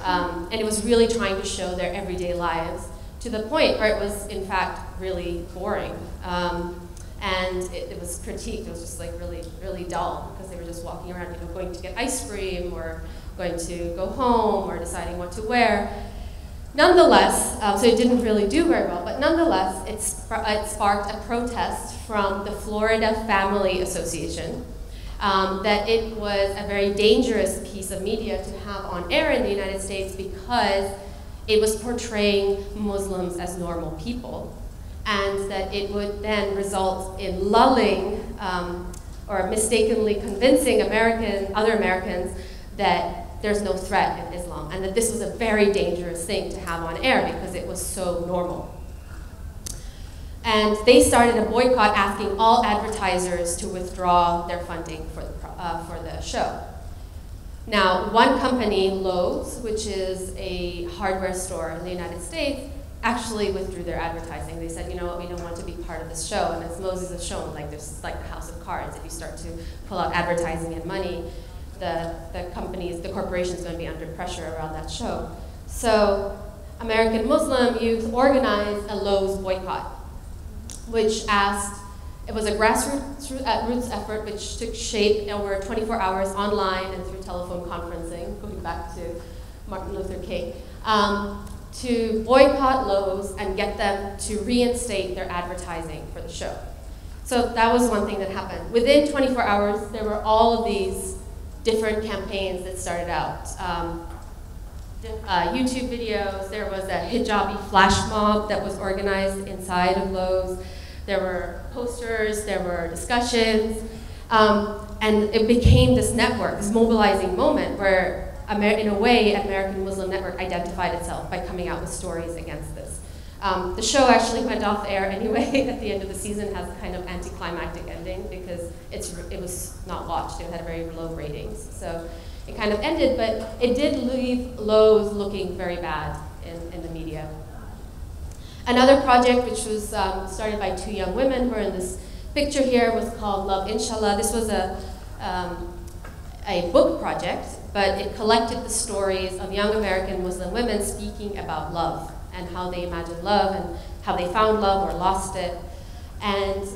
Speaker 1: And it was really trying to show their everyday lives to the point where it was, in fact, really boring. And it was critiqued. It was just like really, really dull because they were just walking around, going to get ice cream or going to go home or deciding what to wear. Nonetheless, so it didn't really do very well, but nonetheless, it sparked a protest from the Florida Family Association that it was a very dangerous piece of media to have on air in the United States because it was portraying Muslims as normal people, and that it would then result in lulling or mistakenly convincing other Americans that there's no threat in Islam, and that this was a very dangerous thing to have on air because it was so normal. And they started a boycott asking all advertisers to withdraw their funding for the show. Now, one company, LAU's, which is a hardware store in the United States, actually withdrew their advertising. They said, you know what, we don't want to be part of this show. And as Moses has shown, like there's like the house of cards. If you start to pull out advertising and money, the corporation's going to be under pressure around that show. So American Muslim youth organized a LAU's boycott, which it was a grassroots effort which took shape over 24 hours online and through telephone conferencing, going back to Martin Luther King, to boycott LAU's and get them to reinstate their advertising for the show. So that was one thing that happened. Within 24 hours, there were all of these different campaigns that started out. YouTube videos, there was a hijabi flash mob that was organized inside of LAU's. There were posters, there were discussions, and it became this network, this mobilizing moment where, in a way, American Muslim Network identified itself by coming out with stories against this. The show actually went off the air anyway at the end of the season, has a kind of anticlimactic ending because it was not watched. It had very low ratings. So it kind of ended, but it did leave LAU's looking very bad in the media. Another project which was started by two young women who are in this picture here was called Love Inshallah. This was a a book project, but it collected the stories of young American Muslim women speaking about love and how they imagined love and how they found love or lost it. And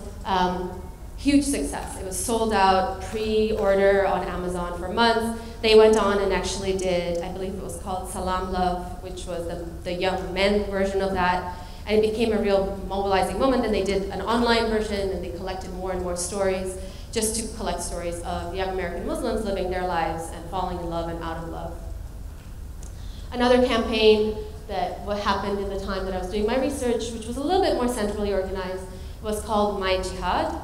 Speaker 1: huge success. It was sold out, pre-order on Amazon for months. They went on and actually did, I believe it was called Salam Love, which was the young men version of that. And it became a real mobilizing moment, and they did an online version, and they collected more and more stories, just to collect stories of young American Muslims living their lives and falling in love and out of love. Another campaign that happened in the time that I was doing my research, which was a little bit more centrally organized, was called My Jihad.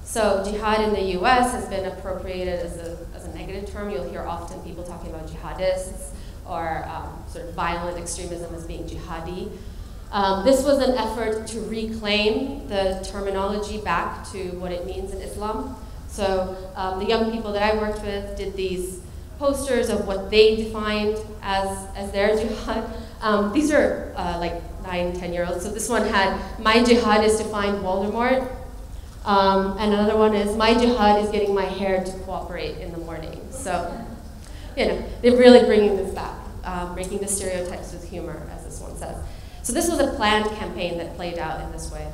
Speaker 1: So jihad in the US has been appropriated as a negative term. You'll hear often people talking about jihadists or sort of violent extremism as being jihadi. This was an effort to reclaim the terminology back to what it means in Islam. So the young people that I worked with did these posters of what they defined as their jihad. These are like 9, 10-year-olds. So this one had, my jihad is to find Voldemort. And another one is, my jihad is getting my hair to cooperate in the morning. So, you know, they're really bringing this back, breaking the stereotypes with humor, as this one says. So this was a planned campaign that played out in this way.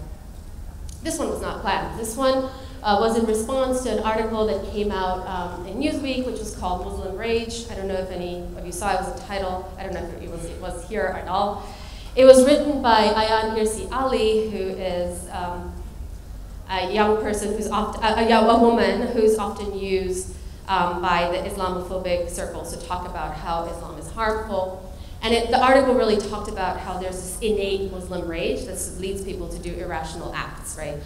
Speaker 1: This one was not planned. This one was in response to an article that came out in Newsweek, which was called Muslim Rage. I don't know if any of you saw it. It was a title. I don't know if it was here at all. It was written by Ayan Hirsi Ali, who is a young person who's often, a woman who's often used by the Islamophobic circles to talk about how Islam is harmful. And the article really talked about how there's this innate Muslim rage that leads people to do irrational acts, right?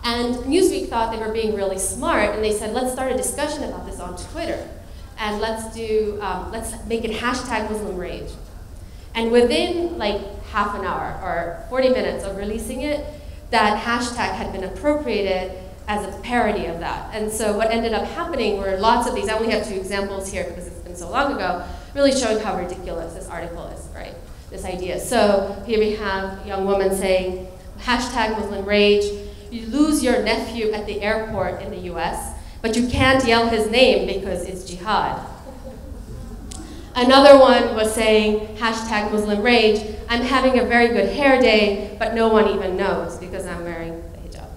Speaker 1: And Newsweek thought they were being really smart, and they said, let's start a discussion about this on Twitter, and let's make it hashtag Muslim Rage. And within like half an hour or 40 minutes of releasing it, that hashtag had been appropriated as a parody of that. And so what ended up happening were lots of these, I only have 2 examples here because it's been so long ago, really showing how ridiculous this article is, right? This idea. So here we have a young woman saying, hashtag Muslim Rage, you lose your nephew at the airport in the US, but you can't yell his name because it's jihad. Another one was saying, hashtag Muslim Rage, I'm having a very good hair day, but no one even knows because I'm wearing the hijab.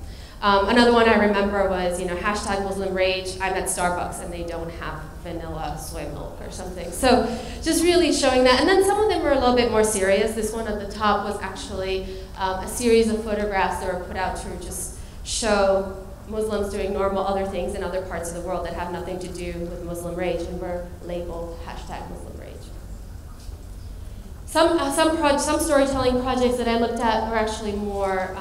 Speaker 1: Another one I remember was, you know, hashtag Muslim Rage, I'm at Starbucks and they don't have vanilla soy milk or something. So just really showing that. And then some of them were a little bit more serious. This one at the top was actually a series of photographs that were put out to just show Muslims doing normal other things in other parts of the world that have nothing to do with Muslim rage and were labeled hashtag Muslim Rage. Some storytelling projects that I looked at were actually more,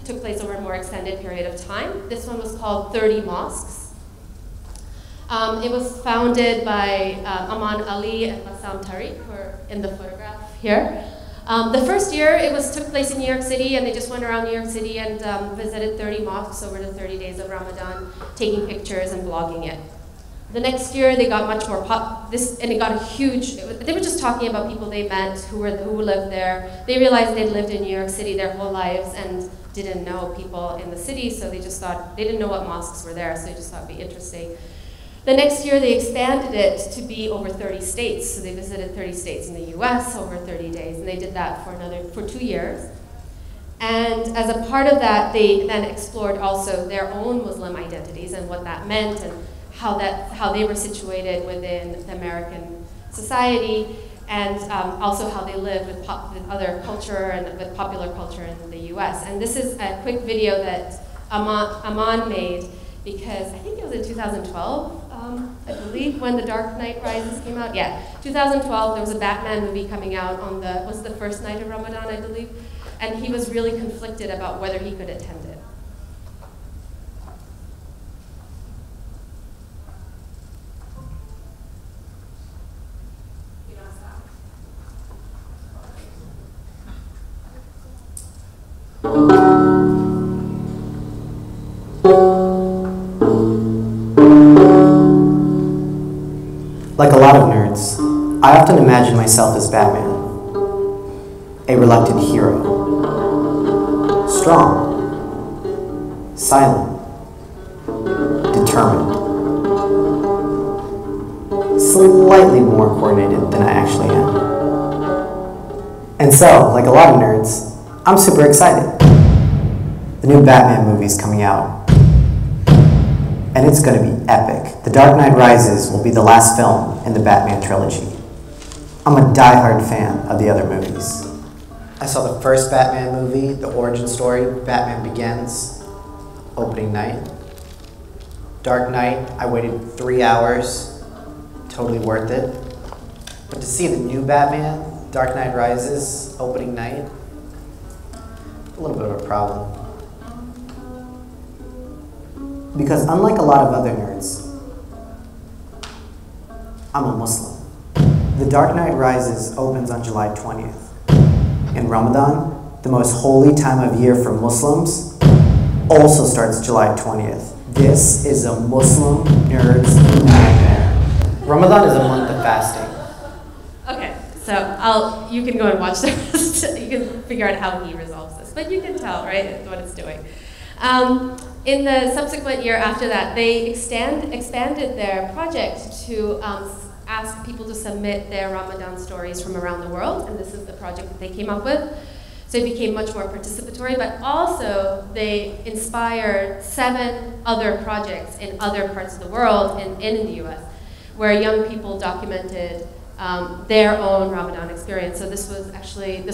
Speaker 1: took place over a more extended period of time. This one was called 30 Mosques. It was founded by Aman Ali and Bassam Tariq, who are in the photograph here. The first year, it took place in New York City, and they just went around New York City and visited 30 mosques over the 30 days of Ramadan, taking pictures and blogging it. The next year, they got much more and it got a huge, they were just talking about people they met who lived there. They realized they'd lived in New York City their whole lives and didn't know people in the city, so they just thought, they didn't know what mosques were there, so they just thought it'd be interesting. The next year, they expanded it to be over 30 states. So they visited 30 states in the US over 30 days, and they did that for 2 years. And as a part of that, they then explored also their own Muslim identities and what that meant and how they were situated within the American society, and also how they lived with other culture and with popular culture in the US. And this is a quick video that Aman made, because I think it was in 2012, I believe, when The Dark Knight Rises came out. Yeah, 2012, there was a Batman movie coming out on the first night of Ramadan, I believe, and he was really conflicted about whether he could attend it.
Speaker 15: Like a lot of nerds, I often imagine myself as Batman, a reluctant hero. Strong, silent, determined. slightly more coordinated than I actually am. And so, like a lot of nerds, I'm super excited. The new Batman movie's coming out, and it's going to be epic. The Dark Knight Rises will be the last film in the Batman trilogy. I'm a die-hard fan of the other movies. I saw the first Batman movie, the origin story, Batman Begins, opening night. Dark Knight, I waited 3 hours, totally worth it. But to see the new Batman, Dark Knight Rises, opening night, a little bit of a problem. Because unlike a lot of other nerds, I'm a Muslim. The Dark Knight Rises opens on July 20th. In Ramadan, the most holy time of year for Muslims, also starts July 20th. This is a Muslim nerd's nightmare. Ramadan is a month of fasting.
Speaker 1: Okay, so you can go and watch the rest. You can figure out how he resolves this, but you can tell, right, what it's doing. In the subsequent year after that, they expanded their project to ask people to submit their Ramadan stories from around the world, and this is the project that they came up with. So it became much more participatory, but also they inspired 7 other projects in other parts of the world and in the US, where young people documented their own Ramadan experience. So this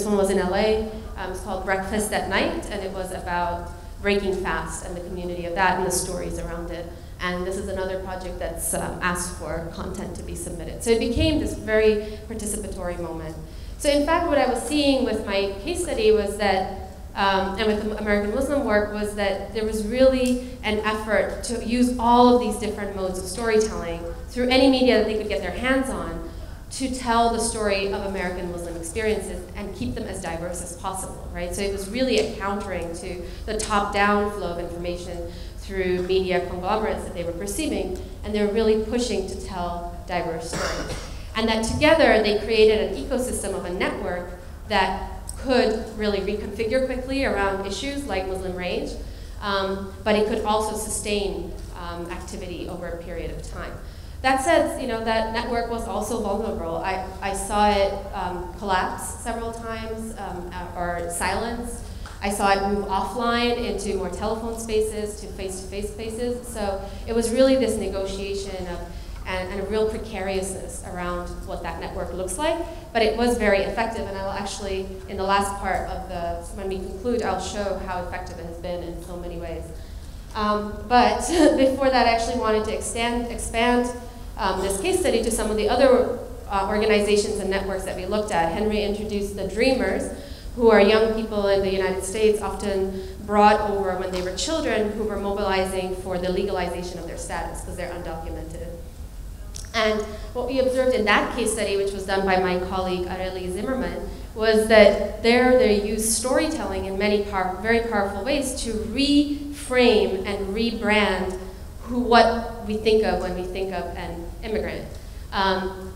Speaker 1: one was in LA. It's called Breakfast at Night, and it was about breaking fast and the community of that and the stories around it. And this is another project that's asked for content to be submitted. So it became this very participatory moment. So in fact, what I was seeing with my case study was that, and with the American Muslim work, was that there was really an effort to use all of these different modes of storytelling through any media that they could get their hands on to tell the story of American Muslim experiences and keep them as diverse as possible, right? So it was really a countering to the top-down flow of information through media conglomerates that they were perceiving, and they were really pushing to tell diverse stories. And that together, they created an ecosystem of a network that could really reconfigure quickly around issues like Muslim rage, but it could also sustain activity over a period of time. That said, that network was also vulnerable. I saw it collapse several times or silence. I saw it move offline into more telephone spaces to face-to-face spaces. So it was really this negotiation of and a real precariousness around what that network looks like. But it was very effective, and I will actually, in the last part of when we conclude, I'll show how effective it has been in so many ways. But before that, I actually wanted to expand this case study to some of the other organizations and networks that we looked at. Henry introduced the Dreamers, who are young people in the United States, often brought over when they were children, who were mobilizing for the legalization of their status because they're undocumented. And what we observed in that case study, which was done by my colleague Areli Zimmerman, was that they used storytelling in many very powerful ways to reframe and rebrand what we think of when we think of an immigrant.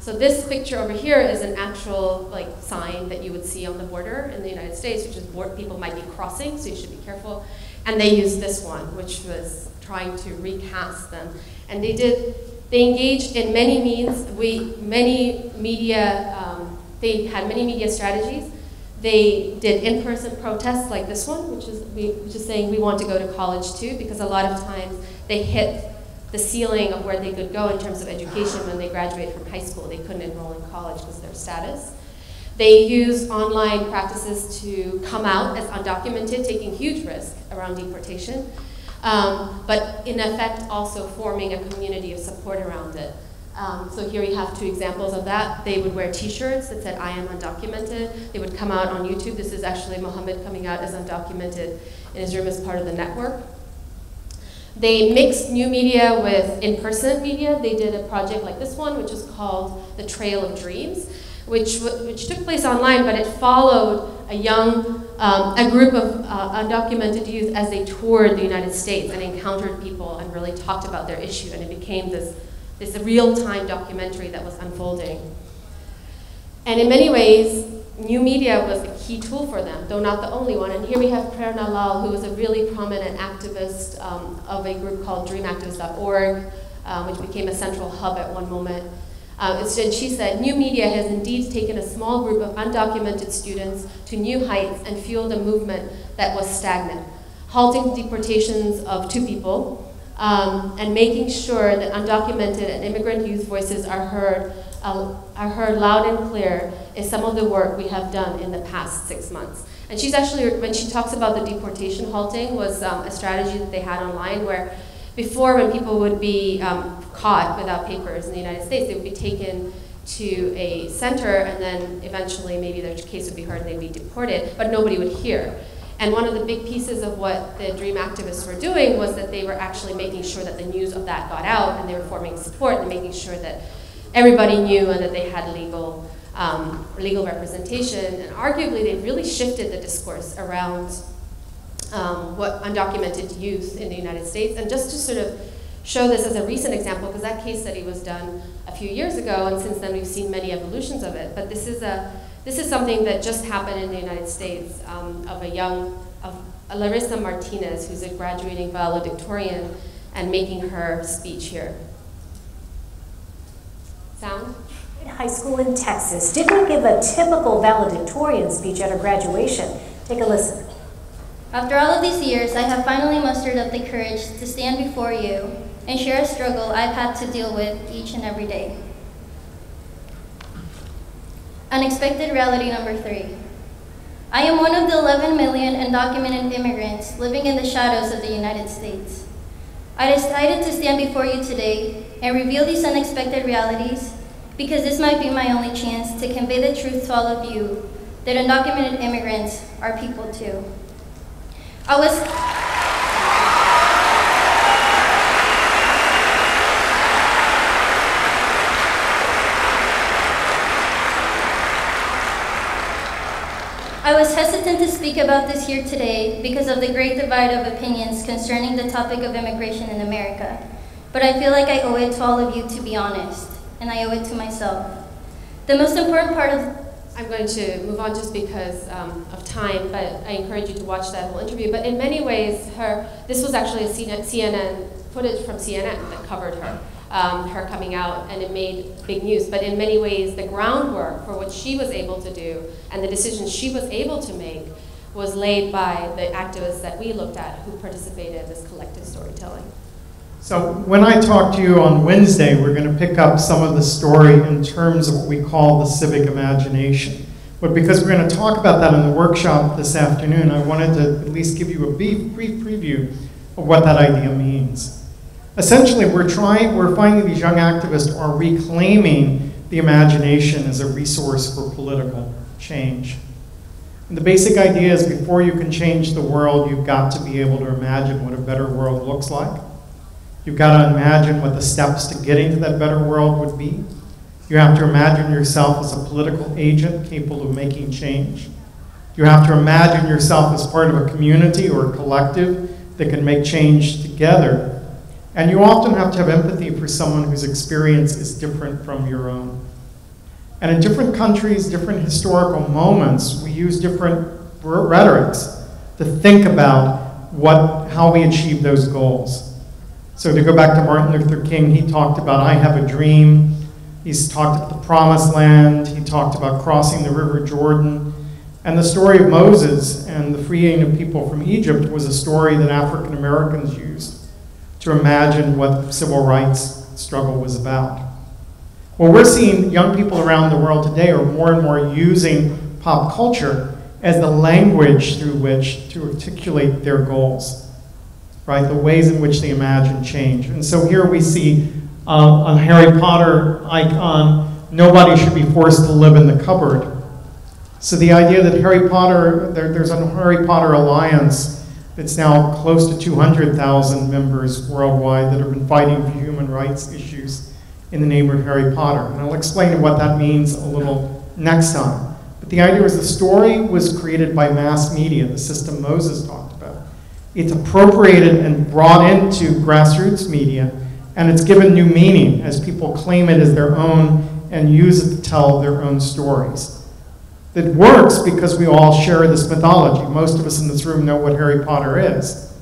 Speaker 1: So this picture over here is an actual sign that you would see on the border in the United States, which is people might be crossing, so you should be careful. And they used this one, which was trying to recast them. And they engaged in many means, they had many media strategies. They did in-person protests like this one, which is saying we want to go to college too, because a lot of times they hit the ceiling of where they could go in terms of education when they graduate from high school. They couldn't enroll in college because of their status. They used online practices to come out as undocumented, taking huge risk around deportation, but in effect also forming a community of support around it. So here we have 2 examples of that. They would wear t-shirts that said, "I am undocumented." They would come out on YouTube. This is actually Mohammed coming out as undocumented in his room as part of the network. They mixed new media with in-person media. They did a project like this one, which is called The Trail of Dreams, which took place online, but it followed a group of undocumented youth as they toured the United States and encountered people and really talked about their issue, and it became this real-time documentary that was unfolding. And in many ways, new media was a key tool for them, though not the only one. And here we have Prerna Lal, who was a really prominent activist of a group called dreamactivist.org, which became a central hub at one moment. And she said, new media has indeed taken a small group of undocumented students to new heights and fueled a movement that was stagnant, halting deportations of 2 people and making sure that undocumented and immigrant youth voices are heard loud and clear is some of the work we have done in the past 6 months. And she's actually, when she talks about the deportation halting, was a strategy that they had online where before, when people would be caught without papers in the United States, they would be taken to a center and then eventually maybe their case would be heard and they'd be deported, but nobody would hear. And one of the big pieces of what the DREAM activists were doing was that they were actually making sure that the news of that got out, and they were forming support and making sure that everybody knew and that they had legal representation. And arguably, they really shifted the discourse around what undocumented youth in the United States. And just to sort of show this as a recent example, because that case study was done a few years ago, and since then we've seen many evolutions of it. But this is something that just happened in the United States of Larissa Martinez, who's a graduating valedictorian, and making her speech here. Sound?
Speaker 16: High school in Texas didn't give a typical valedictorian speech at her graduation. Take a listen.
Speaker 17: After all of these years, I have finally mustered up the courage to stand before you and share a struggle I've had to deal with each and every day. Unexpected reality number 3. I am one of the 11 million undocumented immigrants living in the shadows of the United States. I decided to stand before you today and reveal these unexpected realities because this might be my only chance to convey the truth to all of you that undocumented immigrants are people too. I was hesitant to speak about this here today because of the great divide of opinions concerning the topic of immigration in America. But I feel like I owe it to all of you to be honest, and I owe it to myself. The most important part of...
Speaker 1: I'm going to move on just because of time, but I encourage you to watch that whole interview. But in many ways, this was actually a CNN footage from CNN that covered her. Her coming out, and it made big news. But in many ways, the groundwork for what she was able to do and the decisions she was able to make was laid by the activists that we looked at who participated in this collective storytelling.
Speaker 2: So when I talk to you on Wednesday, we're going to pick up some of the story in terms of what we call the civic imagination. But because we're going to talk about that in the workshop this afternoon, I wanted to at least give you a brief preview of what that idea means. Essentially, we're finding these young activists are reclaiming the imagination as a resource for political change. And the basic idea is before you can change the world, you've got to be able to imagine what a better world looks like. You've got to imagine what the steps to getting to that better world would be. You have to imagine yourself as a political agent capable of making change. You have to imagine yourself as part of a community or a collective that can make change together. And you often have to have empathy for someone whose experience is different from your own. And in different countries, different historical moments, we use different rhetorics to think about how we achieve those goals. So to go back to Martin Luther King, he talked about, I have a dream. He's talked about the promised land. He talked about crossing the River Jordan. And the story of Moses and the freeing of people from Egypt was a story that African Americans used to imagine what the civil rights struggle was about. Well, we're seeing young people around the world today are more and more using pop culture as the language through which to articulate their goals, right? The ways in which they imagine change. And so here we see a Harry Potter icon, nobody should be forced to live in the cupboard. So the idea that Harry Potter, there's a Harry Potter Alliance it's now close to 200,000 members worldwide that have been fighting for human rights issues in the name of Harry Potter. And I'll explain what that means a little next time. But the idea is the story was created by mass media, the system Moses talked about. It's appropriated and brought into grassroots media, and it's given new meaning as people claim it as their own and use it to tell their own stories. It works because we all share this mythology. Most of us in this room know what Harry Potter is.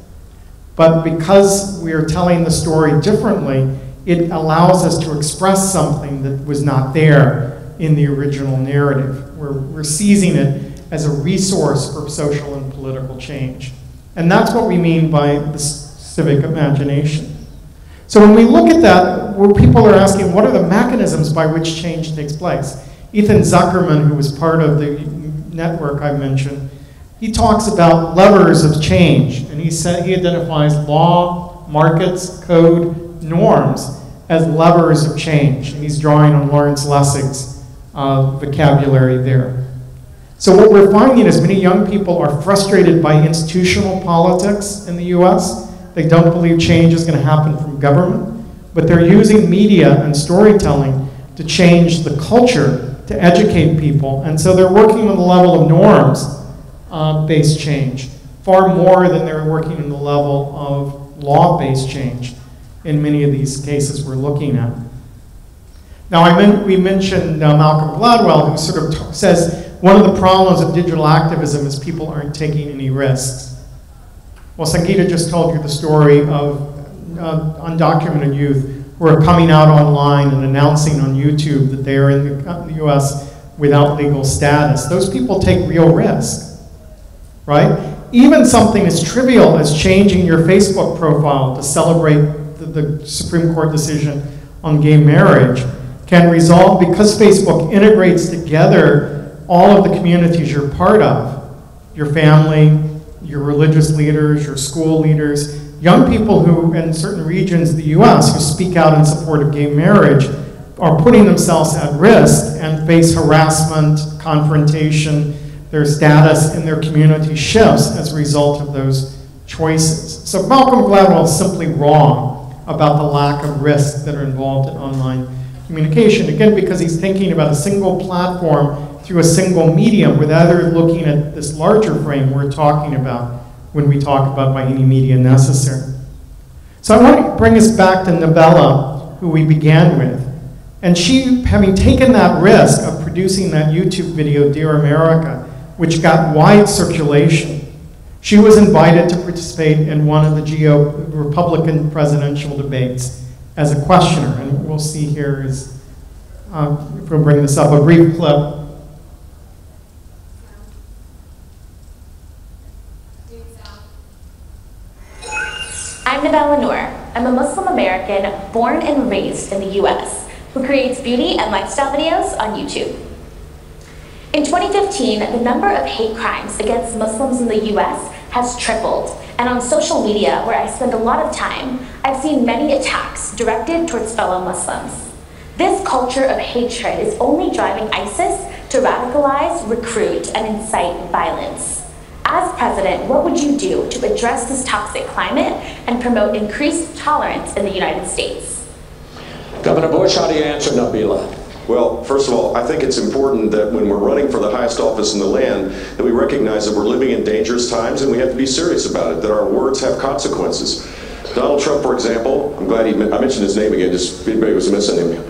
Speaker 2: But because we are telling the story differently, it allows us to express something that was not there in the original narrative. We're seizing it as a resource for social and political change. And that's what we mean by the civic imagination. So when we look at that, where people are asking, what are the mechanisms by which change takes place? Ethan Zuckerman, who was part of the network I mentioned, he talks about levers of change, and he identifies law, markets, code, norms as levers of change. And he's drawing on Lawrence Lessig's vocabulary there. So what we're finding is many young people are frustrated by institutional politics in the US. They don't believe change is going to happen from government, but they're using media and storytelling to change the culture, to educate people. And so they're working on the level of norms-based change, far more than they're working in the level of law-based change in many of these cases we're looking at. Now, we mentioned Malcolm Gladwell, who sort of says one of the problems of digital activism is people aren't taking any risks. Well, Sangita just told you the story of undocumented youth who are coming out online and announcing on YouTube that they are in the US without legal status. Those people take real risk, right? Even something as trivial as changing your Facebook profile to celebrate the Supreme Court decision on gay marriage can result, because Facebook integrates together all of the communities you're part of, your family, your religious leaders, your school leaders, young people who, in certain regions of the US, who speak out in support of gay marriage are putting themselves at risk and face harassment, confrontation, their status in their community shifts as a result of those choices. So Malcolm Gladwell is simply wrong about the lack of risks that are involved in online communication, again, because he's thinking about a single platform through a single medium without looking at this larger frame we're talking about when we talk about by any media necessary. So I want to bring us back to Nabella, who we began with. And she, having taken that risk of producing that YouTube video, Dear America, which got wide circulation, she was invited to participate in one of the Republican presidential debates as a questioner. And what we'll see here is, if we'll bring this up, a brief clip.
Speaker 3: I'm Nabella Noor. I'm a Muslim American born and raised in the US who creates beauty and lifestyle videos on YouTube. In 2015, the number of hate crimes against Muslims in the US has tripled, and on social media, where I spend a lot of time, I've seen many attacks directed towards fellow Muslims. This culture of hatred is only driving ISIS to radicalize, recruit, and incite violence. As president, what would you do to address this toxic climate and promote increased tolerance in the United States?
Speaker 18: Governor Bush, how do you answer Nabila?
Speaker 19: Well, first of all, I think it's important that when we're running for the highest office in the land, that we recognize that we're living in dangerous times and we have to be serious about it, that our words have consequences. Donald Trump, for example, I'm glad I mentioned his name again, just anybody was missing him.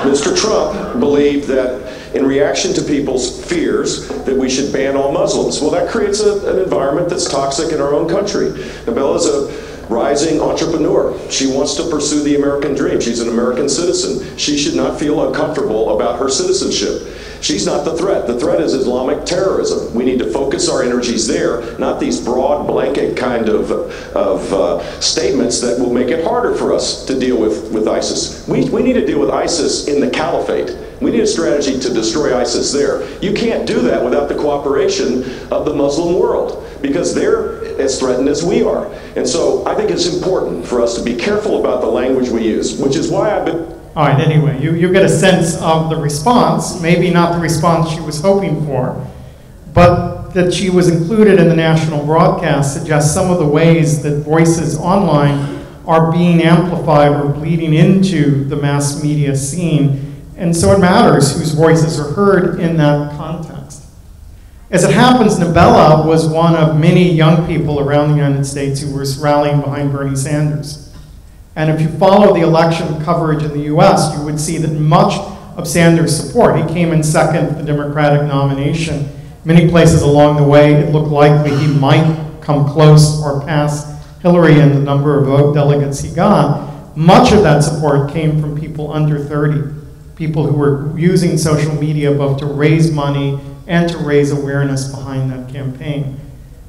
Speaker 19: Mr. Trump believed that in reaction to people's fears that we should ban all Muslims. Well, that creates an environment that's toxic in our own country. Nabella's a rising entrepreneur. She wants to pursue the American dream. She's an American citizen. She should not feel uncomfortable about her citizenship. She's not the threat. The threat is Islamic terrorism. We need to focus our energies there, not these broad blanket kind of statements that will make it harder for us to deal with ISIS. We need to deal with ISIS in the caliphate. We need a strategy to destroy ISIS there. You can't do that without the cooperation of the Muslim world, because they're as threatened as we are. And so I think it's important for us to be careful about the language we use, which is why I've been...
Speaker 2: All right, anyway, you get a sense of the response, maybe not the response she was hoping for, but that she was included in the national broadcast suggests some of the ways that voices online are being amplified or bleeding into the mass media scene. And so it matters whose voices are heard in that context. As it happens, Nabella was one of many young people around the United States who were rallying behind Bernie Sanders. And if you follow the election coverage in the US, you would see that much of Sanders' support, he came in second for the Democratic nomination. Many places along the way, it looked likely he might come close or pass Hillary in the number of vote delegates he got. much of that support came from people under 30, people who were using social media both to raise money and to raise awareness behind that campaign.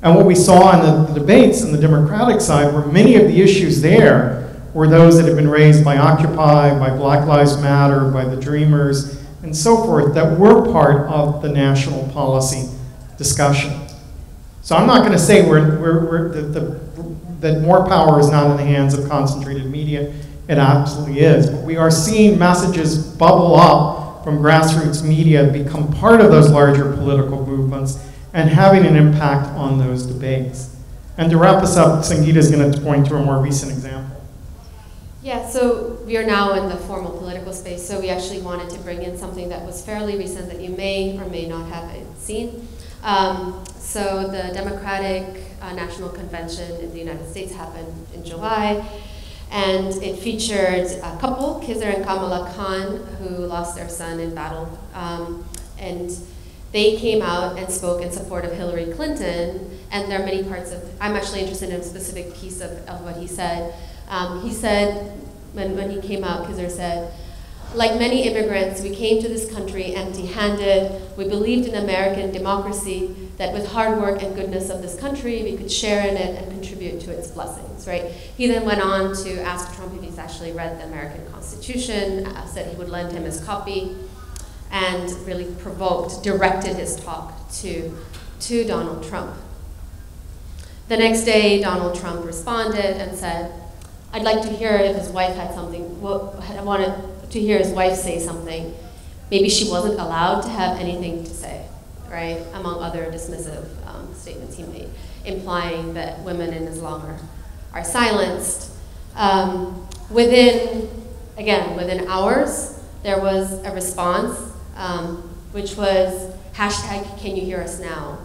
Speaker 2: And what we saw in the debates on the Democratic side were many of the issues there were those that had been raised by Occupy, by Black Lives Matter, by the Dreamers, and so forth, that were part of the national policy discussion. So I'm not going to say that more power is not in the hands of concentrated media. It absolutely is. But we are seeing messages bubble up from grassroots media, become part of those larger political movements, and having an impact on those debates. And to wrap us up, Sangita is going to point to a more recent example.
Speaker 1: Yeah, so we are now in the formal political space, so we actually wanted to bring in something that was fairly recent that you may or may not have seen. So the Democratic National Convention in the United States happened in July, and it featured a couple, Khizr and Kamala Khan, who lost their son in battle. And they came out and spoke in support of Hillary Clinton, and there are many parts of, I'm actually interested in a specific piece of what he said. He said, when he came out, Khizr said, "Like many immigrants, we came to this country empty-handed. We believed in American democracy, that with hard work and goodness of this country, we could share in it and contribute to its blessings," right? He then went on to ask Trump if he's actually read the American Constitution, said he would lend him his copy, and really directed his talk to Donald Trump. The next day, Donald Trump responded and said, "I'd like to hear if his wife had something, I wanted to hear his wife say something. Maybe she wasn't allowed to have anything to say," right? Among other dismissive statements he made, implying that women in Islam are silenced. Within hours, there was a response, which was #CanYouHearUsNow,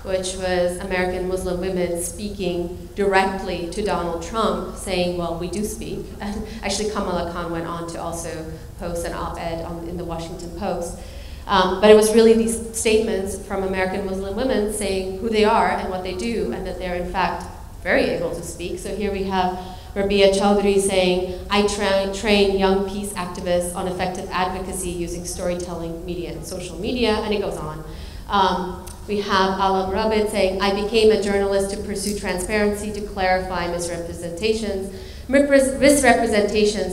Speaker 1: which was American Muslim women speaking directly to Donald Trump, saying, well, we do speak. And actually, Kamala Khan went on to also post an op-ed in the Washington Post. But it was really these statements from American Muslim women saying who they are and what they do, and that they're in fact very able to speak. So here we have Rabia Chaudhry saying, "I train young peace activists on effective advocacy using storytelling, media, and social media," and it goes on. We have Alam Rabid saying, "I became a journalist to pursue transparency, to clarify misrepresentations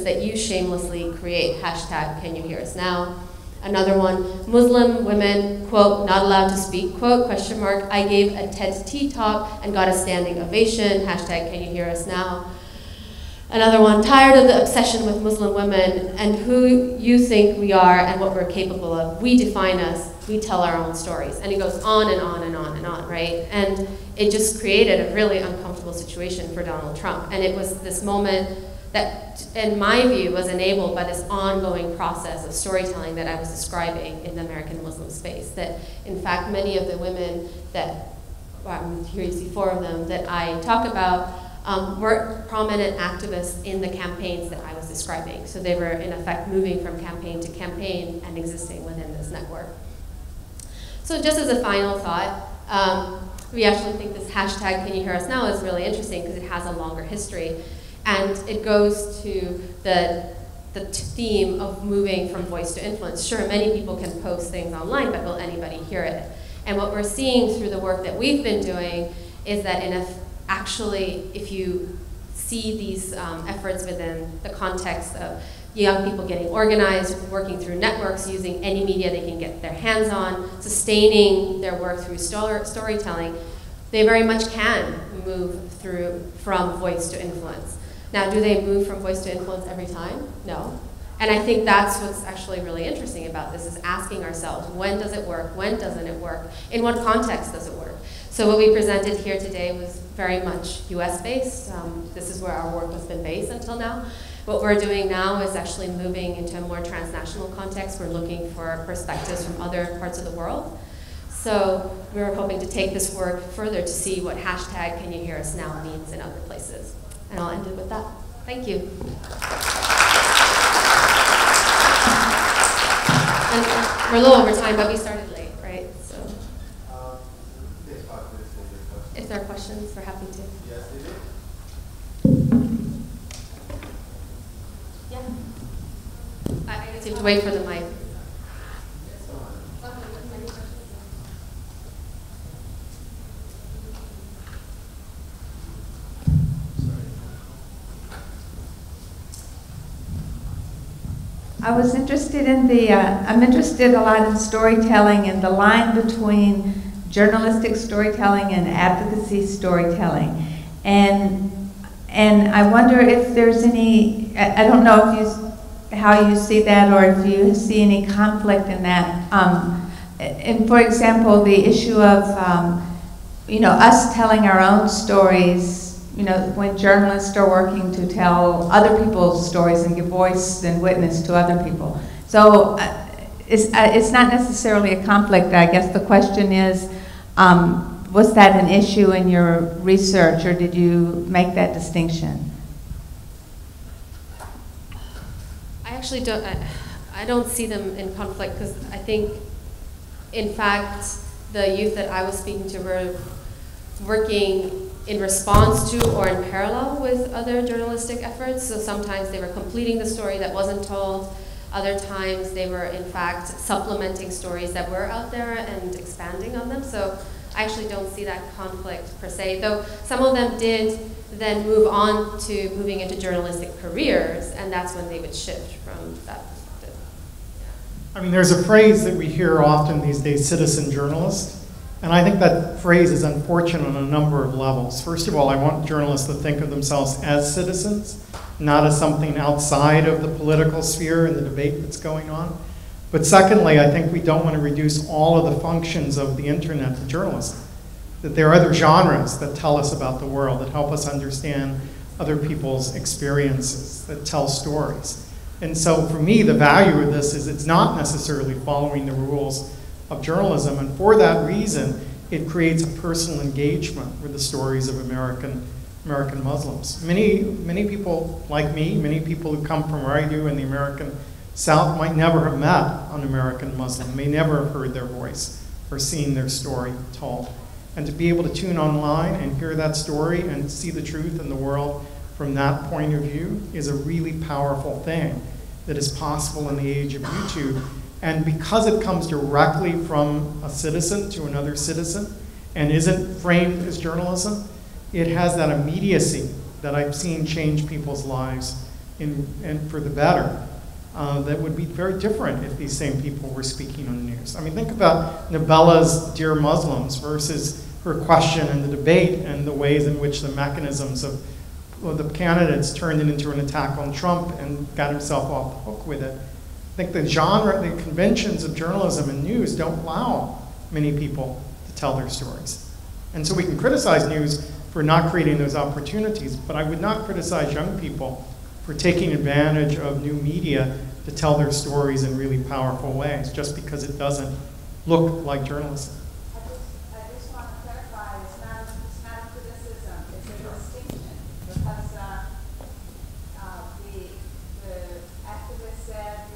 Speaker 1: that you shamelessly create. #CanYouHearUsNow." Another one, Muslim women, quote, "not allowed to speak," quote, question mark. "I gave a TED talk and got a standing ovation. #CanYouHearUsNow." Another one, "tired of the obsession with Muslim women and who you think we are and what we're capable of. We define us, we tell our own stories." And it goes on and on and on and on, right? And it just created a really uncomfortable situation for Donald Trump. And it was this moment that, in my view, was enabled by this ongoing process of storytelling that I was describing in the American Muslim space. That, in fact, many of the women that, here you see 4 of them, that I talk about, were prominent activists in the campaigns that I was describing. So they were, in effect, moving from campaign to campaign and existing within this network. So just as a final thought, we actually think this #CanYouHearUsNow is really interesting because it has a longer history. And it goes to the theme of moving from voice to influence. Sure, many people can post things online, but will anybody hear it? And what we're seeing through the work that we've been doing is that actually, if you see these efforts within the context of young people getting organized, working through networks, using any media they can get their hands on, sustaining their work through storytelling, they very much can move from voice to influence. Now, do they move from voice to influence every time? No. And I think that's what's actually really interesting about this, is asking ourselves, when does it work? When doesn't it work? In what context does it work? So what we presented here today was very much US-based. This is where our work has been based until now. What we're doing now is actually moving into a more transnational context. We're looking for perspectives from other parts of the world. So we're hoping to take this work further to see what #CanYouHearUsNow means in other places. And I'll end it with that. Thank you. And we're a little over time, but we started late, right? So if there are questions, we're happy to.
Speaker 20: Yes, it is.
Speaker 1: So you have to wait for the mic.
Speaker 20: I was interested in I'm interested a lot in storytelling and the line between journalistic storytelling and advocacy storytelling. And I wonder if there's any, I don't know if how you see that or if you see any conflict in that. And for example, the issue of, us telling our own stories, when journalists are working to tell other people's stories and give voice and witness to other people. So it's not necessarily a conflict. I guess the question is, was that an issue in your research, or did you make that distinction?
Speaker 1: I actually don't. I don't see them in conflict because I think, in fact, the youth that I was speaking to were working in response to or in parallel with other journalistic efforts. So sometimes they were completing the story that wasn't told. Other times they were, in fact, supplementing stories that were out there and expanding on them. So I actually don't see that conflict per se, though some of them did then move on to moving into journalistic careers, and that's when they would shift from that perspective.
Speaker 2: I mean, there's a phrase that we hear often these days, citizen journalist. And I think that phrase is unfortunate on a number of levels. First of all, I want journalists to think of themselves as citizens, not as something outside of the political sphere and the debate that's going on. But secondly, I think we don't want to reduce all of the functions of the internet to journalism. That there are other genres that tell us about the world, that help us understand other people's experiences, that tell stories. And so for me, the value of this is it's not necessarily following the rules of journalism, and for that reason, it creates a personal engagement with the stories of American Muslims. Many people like me, many people who come from where I do in the American South might never have met an American Muslim, may never have heard their voice or seen their story told. And to be able to tune online and hear that story and see the truth in the world from that point of view is a really powerful thing that is possible in the age of YouTube. And because it comes directly from a citizen to another citizen and isn't framed as journalism, it has that immediacy that I've seen change people's lives and for the better. That would be very different if these same people were speaking on the news. I mean, think about Nabella's Dear Muslims versus her question and the debate and the ways in which the mechanisms of the candidates turned it into an attack on Trump and got himself off the hook with it. I think the genre, the conventions of journalism and news don't allow many people to tell their stories. And so we can criticize news for not creating those opportunities, but I would not criticize young people for taking advantage of new media to tell their stories in really powerful ways, just because it doesn't look like journalism.
Speaker 21: I just want to clarify, it's not a criticism, it's a distinction, because the activist said,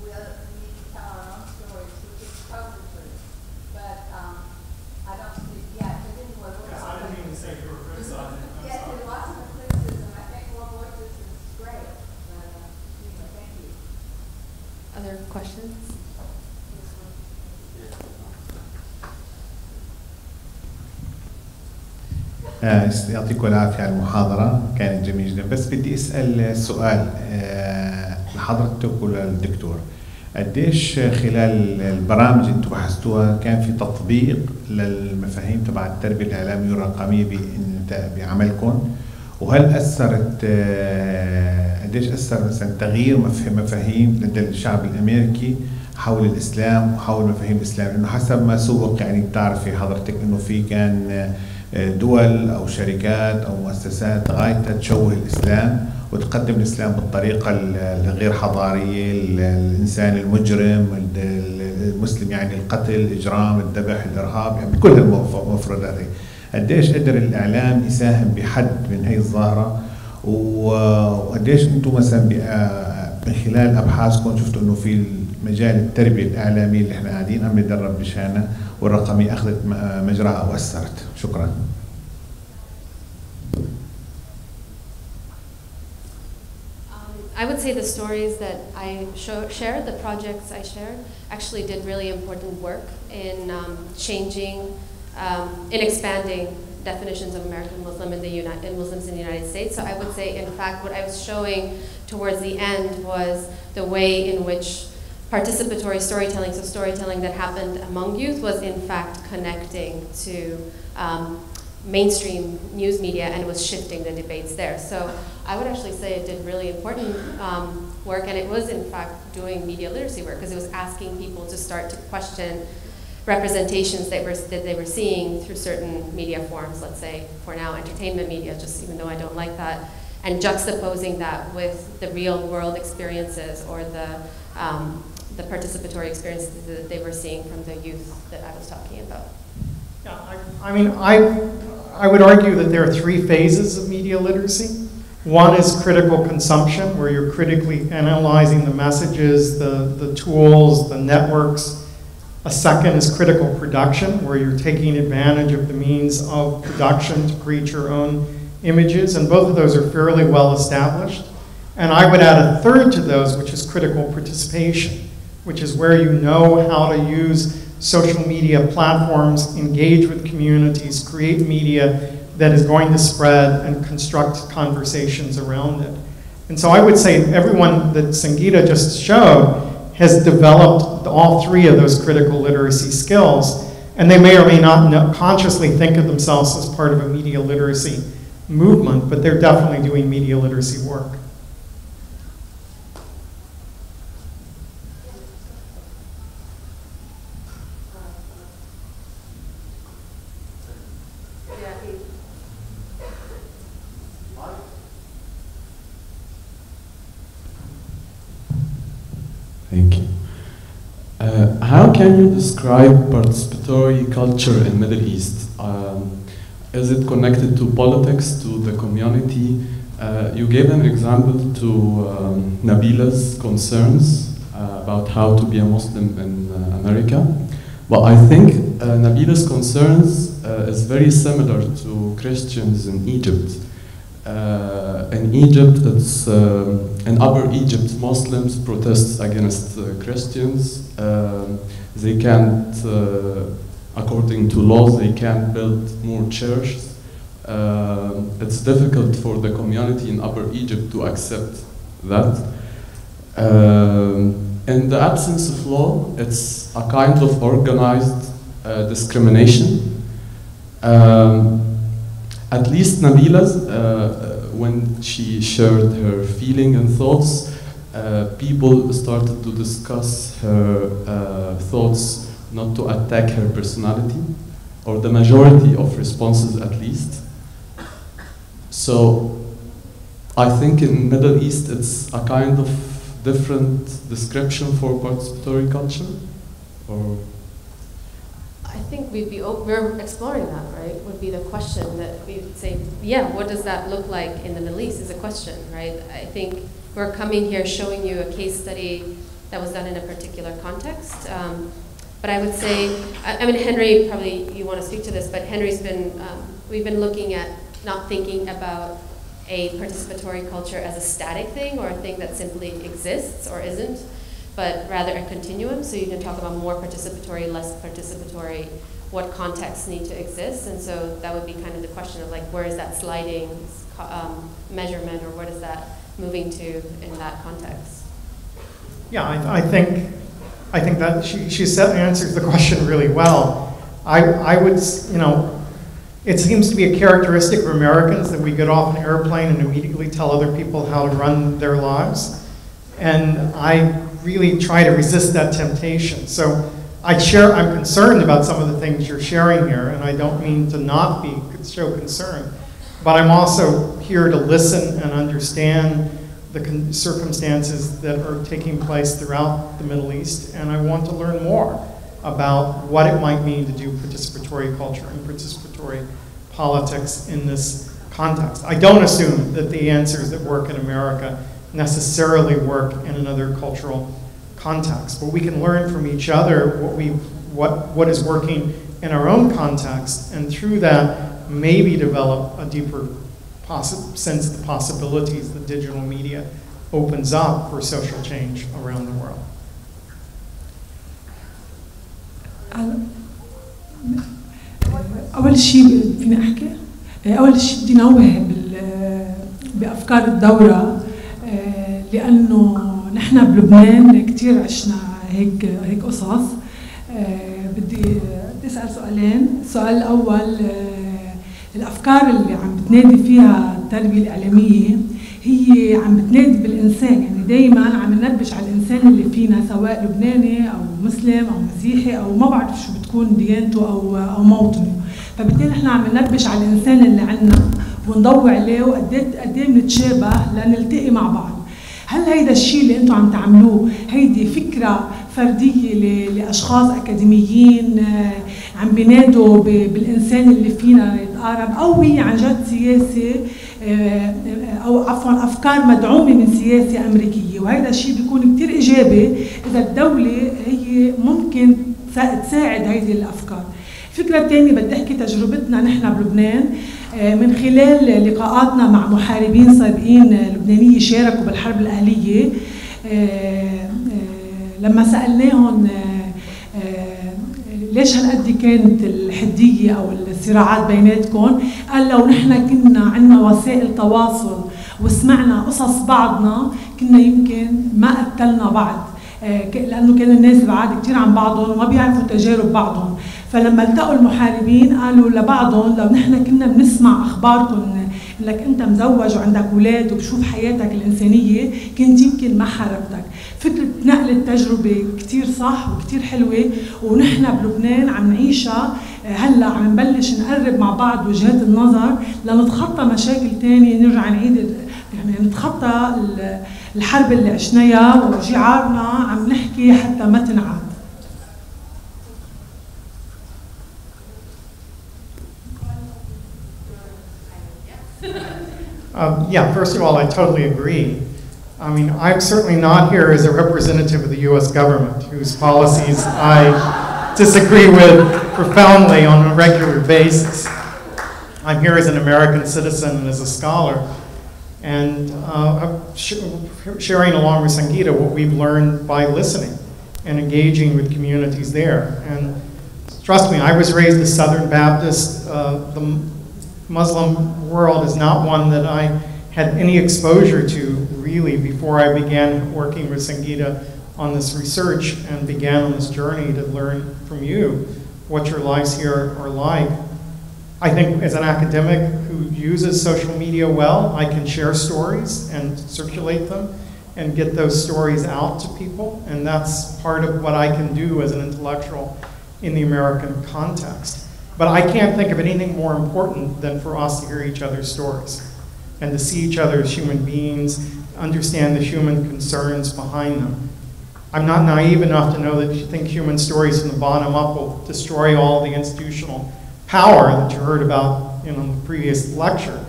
Speaker 21: we need to tell our own stories, which is totally true. But I don't think, I didn't even say you were criticizing. Yes, there wasn't a criticism. I think more voices is great. But, thank you.
Speaker 1: Other questions?
Speaker 22: يعطيكم العافية على المحاضرة، كانت جميلة جدا. بس بدي أسأل سؤال لحضرتك وللدكتور. قديش خلال البرامج اللي انتم بحثتوها كان في تطبيق للمفاهيم تبع التربية الإعلامية والرقمية بعملكم؟ وهل أثرت قديش أثر مثلا تغيير مفاهيم لدى الشعب الأمريكي حول الإسلام وحول مفاهيم الإسلام؟ لأنه حسب ما سبق يعني بتعرفي حضرتك إنه في كان دول أو شركات أو مؤسسات غايتها تشوه الإسلام وتقدم الإسلام بالطريقة الغير حضارية، الإنسان المجرم، المسلم يعني القتل، الإجرام، الذبح، الإرهاب، يعني بكل المفردات هي. قديش قدر الإعلام يساهم بحد من هي الظاهرة؟ وقديش أنتم مثلا من خلال أبحاثكم شفتوا إنه في مجال التربية الإعلامية اللي إحنا قاعدين عم ندرب بشأنها والرقمية أخذت مجراها أو أثرت؟ شكرا.
Speaker 1: I would say the stories that I shared, the projects I shared, actually did really important work in changing, in expanding definitions of American Muslim in Muslims in the United States. So I would say, in fact, what I was showing towards the end was the way in which participatory storytelling, so storytelling that happened among youth, was in fact connecting to mainstream news media and was shifting the debates there. So I would actually say it did really important work, and it was in fact doing media literacy work, because it was asking people to start to question representations that they were seeing through certain media forms, let's say for now entertainment media, just even though I don't like that, and juxtaposing that with the real world experiences or the participatory experiences that they were seeing from the youth that I was talking about.
Speaker 2: Yeah, I mean, I would argue that there are three phases of media literacy. One is critical consumption, where you're critically analyzing the messages, the tools, the networks. A second is critical production, where you're taking advantage of the means of production to create your own images, and both of those are fairly well established. And I would add a third to those, which is critical participation, which is where you know how to use social media platforms, engage with communities, create media that is going to spread and construct conversations around it. And so I would say everyone that Sangita just showed has developed all three of those critical literacy skills, and they may or may not consciously think of themselves as part of a media literacy movement, but they're definitely doing media literacy work.
Speaker 4: Thank you. How can you describe participatory culture in Middle East? Is it connected to politics, to the community? You gave an example to Nabila's concerns about how to be a Muslim in America. But I think Nabila's concerns is very similar to Christians in Egypt. In Egypt, it's in Upper Egypt, Muslims protest against Christians. They can't, according to laws, they can't build more churches. It's difficult for the community in Upper Egypt to accept that. In the absence of law, it's a kind of organized discrimination. At least Nabila's, when she shared her feeling and thoughts, people started to discuss her thoughts, not to attack her personality, or the majority of responses at least. So I think in Middle East it's a kind of different description for participatory culture, or?
Speaker 1: I think we're exploring that, right? Would be the question that we'd say, yeah, what does that look like in the Middle East is a question, right? I think we're coming here showing you a case study that was done in a particular context. But I would say, I mean, Henry, probably you want to speak to this, but Henry's been, we've been looking at not thinking about a participatory culture as a static thing or a thing that simply exists or isn't, but rather a continuum. So you can talk about more participatory, less participatory, what contexts need to exist. And so that would be kind of the question of like, where is that sliding measurement, or what is that moving to in that context?
Speaker 2: Yeah, I think that she answers the question really well. I would, you know, it seems to be a characteristic of Americans that we get off an airplane and immediately tell other people how to run their lives. And I really try to resist that temptation. So I'm concerned about some of the things you're sharing here, and I don't mean to show concern, but I'm also here to listen and understand the circumstances that are taking place throughout the Middle East, and I want to learn more about what it might mean to do participatory culture and participatory politics in this context. I don't assume that the answers that work in America necessarily work in another cultural context, but we can learn from each other what is working in our own context, and through that maybe develop a deeper sense of the possibilities that digital media opens up for social change around the world.
Speaker 7: أول شيء فيني أحكي؟ أول شيء بدي نوه بأفكار الدورة لأنه نحن بلبنان كتير عشنا هيك قصص. بدي أسأل سؤالين. السؤال الأول، الأفكار اللي عم بتنادي فيها التربية الإعلامية هي عم بتنادي بالإنسان، يعني دايما عم ننبش على الإنسان اللي فينا سواء لبناني أو مسلم أو مسيحي أو ما بعرف شو بتكون ديانته أو موطنه، فبالتالي نحن عم ننبش على الإنسان اللي عنا ونضوي عليه وقد ايه بنتشابه لنلتقي مع بعض. هل هيدا الشيء اللي انتم عم تعملوه هيدي فكرة فردية لأشخاص أكاديميين عم بينادوا بالإنسان اللي فينا يتقارب، أو هي عن جد سياسة أو عفوا أفكار مدعومة من سياسة أمريكية؟ وهذا الشيء بيكون كتير إيجابي إذا الدولة هي ممكن تساعد هذه الأفكار. الفكرة الثانية بدي أحكي تجربتنا نحن بلبنان من خلال لقاءاتنا مع محاربين سابقين لبنانية شاركوا بالحرب الأهلية. لما سألناهم ليش هالقد كانت الحدية أو الصراعات بيناتكم، قال لو نحن كنا عندنا وسائل تواصل وسمعنا قصص بعضنا كنا يمكن ما قتلنا بعض، لأنه كان الناس بعاد كتير عن بعضهم وما بيعرفوا تجارب بعضهم. فلما التقوا المحاربين قالوا لبعضهم لو نحن كنا بنسمع أخباركم انك انت مزوج وعندك اولاد وبشوف حياتك الانسانيه كنت يمكن ما حاربتك. فكره نقل التجربه كثير صح وكثير حلوه، ونحن بلبنان عم نعيشها هلا، عم نبلش نقرب مع بعض وجهات النظر لنتخطى مشاكل ثانيه، نرجع نعيد يعني نتخطى الحرب اللي عشناها وجعارنا عم نحكي حتى ما تنعاد.
Speaker 2: Yeah, first of all, I totally agree. I mean, I'm certainly not here as a representative of the U.S. government, whose policies I disagree with profoundly on a regular basis. I'm here as an American citizen and as a scholar, and I'm sharing along with Sangita what we've learned by listening and engaging with communities there. And trust me, I was raised a Southern Baptist. The Muslim world is not one that I had any exposure to really before I began working with Sangita on this research and began on this journey to learn from you what your lives here are like. I think as an academic who uses social media well, I can share stories and circulate them and get those stories out to people, and that's part of what I can do as an intellectual in the American context. But I can't think of anything more important than for us to hear each other's stories and to see each other as human beings, understand the human concerns behind them. I'm not naive enough to know that you think human stories from the bottom up will destroy all the institutional power that you heard about in the previous lecture.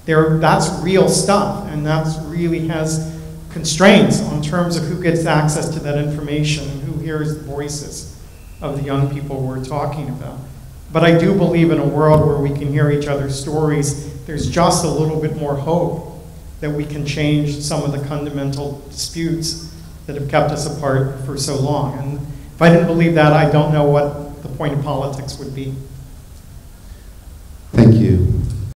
Speaker 2: That's real stuff, and that really has constraints on terms of who gets access to that information and who hears the voices of the young people we're talking about. But I do believe in a world where we can hear each other's stories, there's just a little bit more hope that we can change some of the fundamental disputes that have kept us apart for so long. And if I didn't believe that, I don't know what the point of politics would be.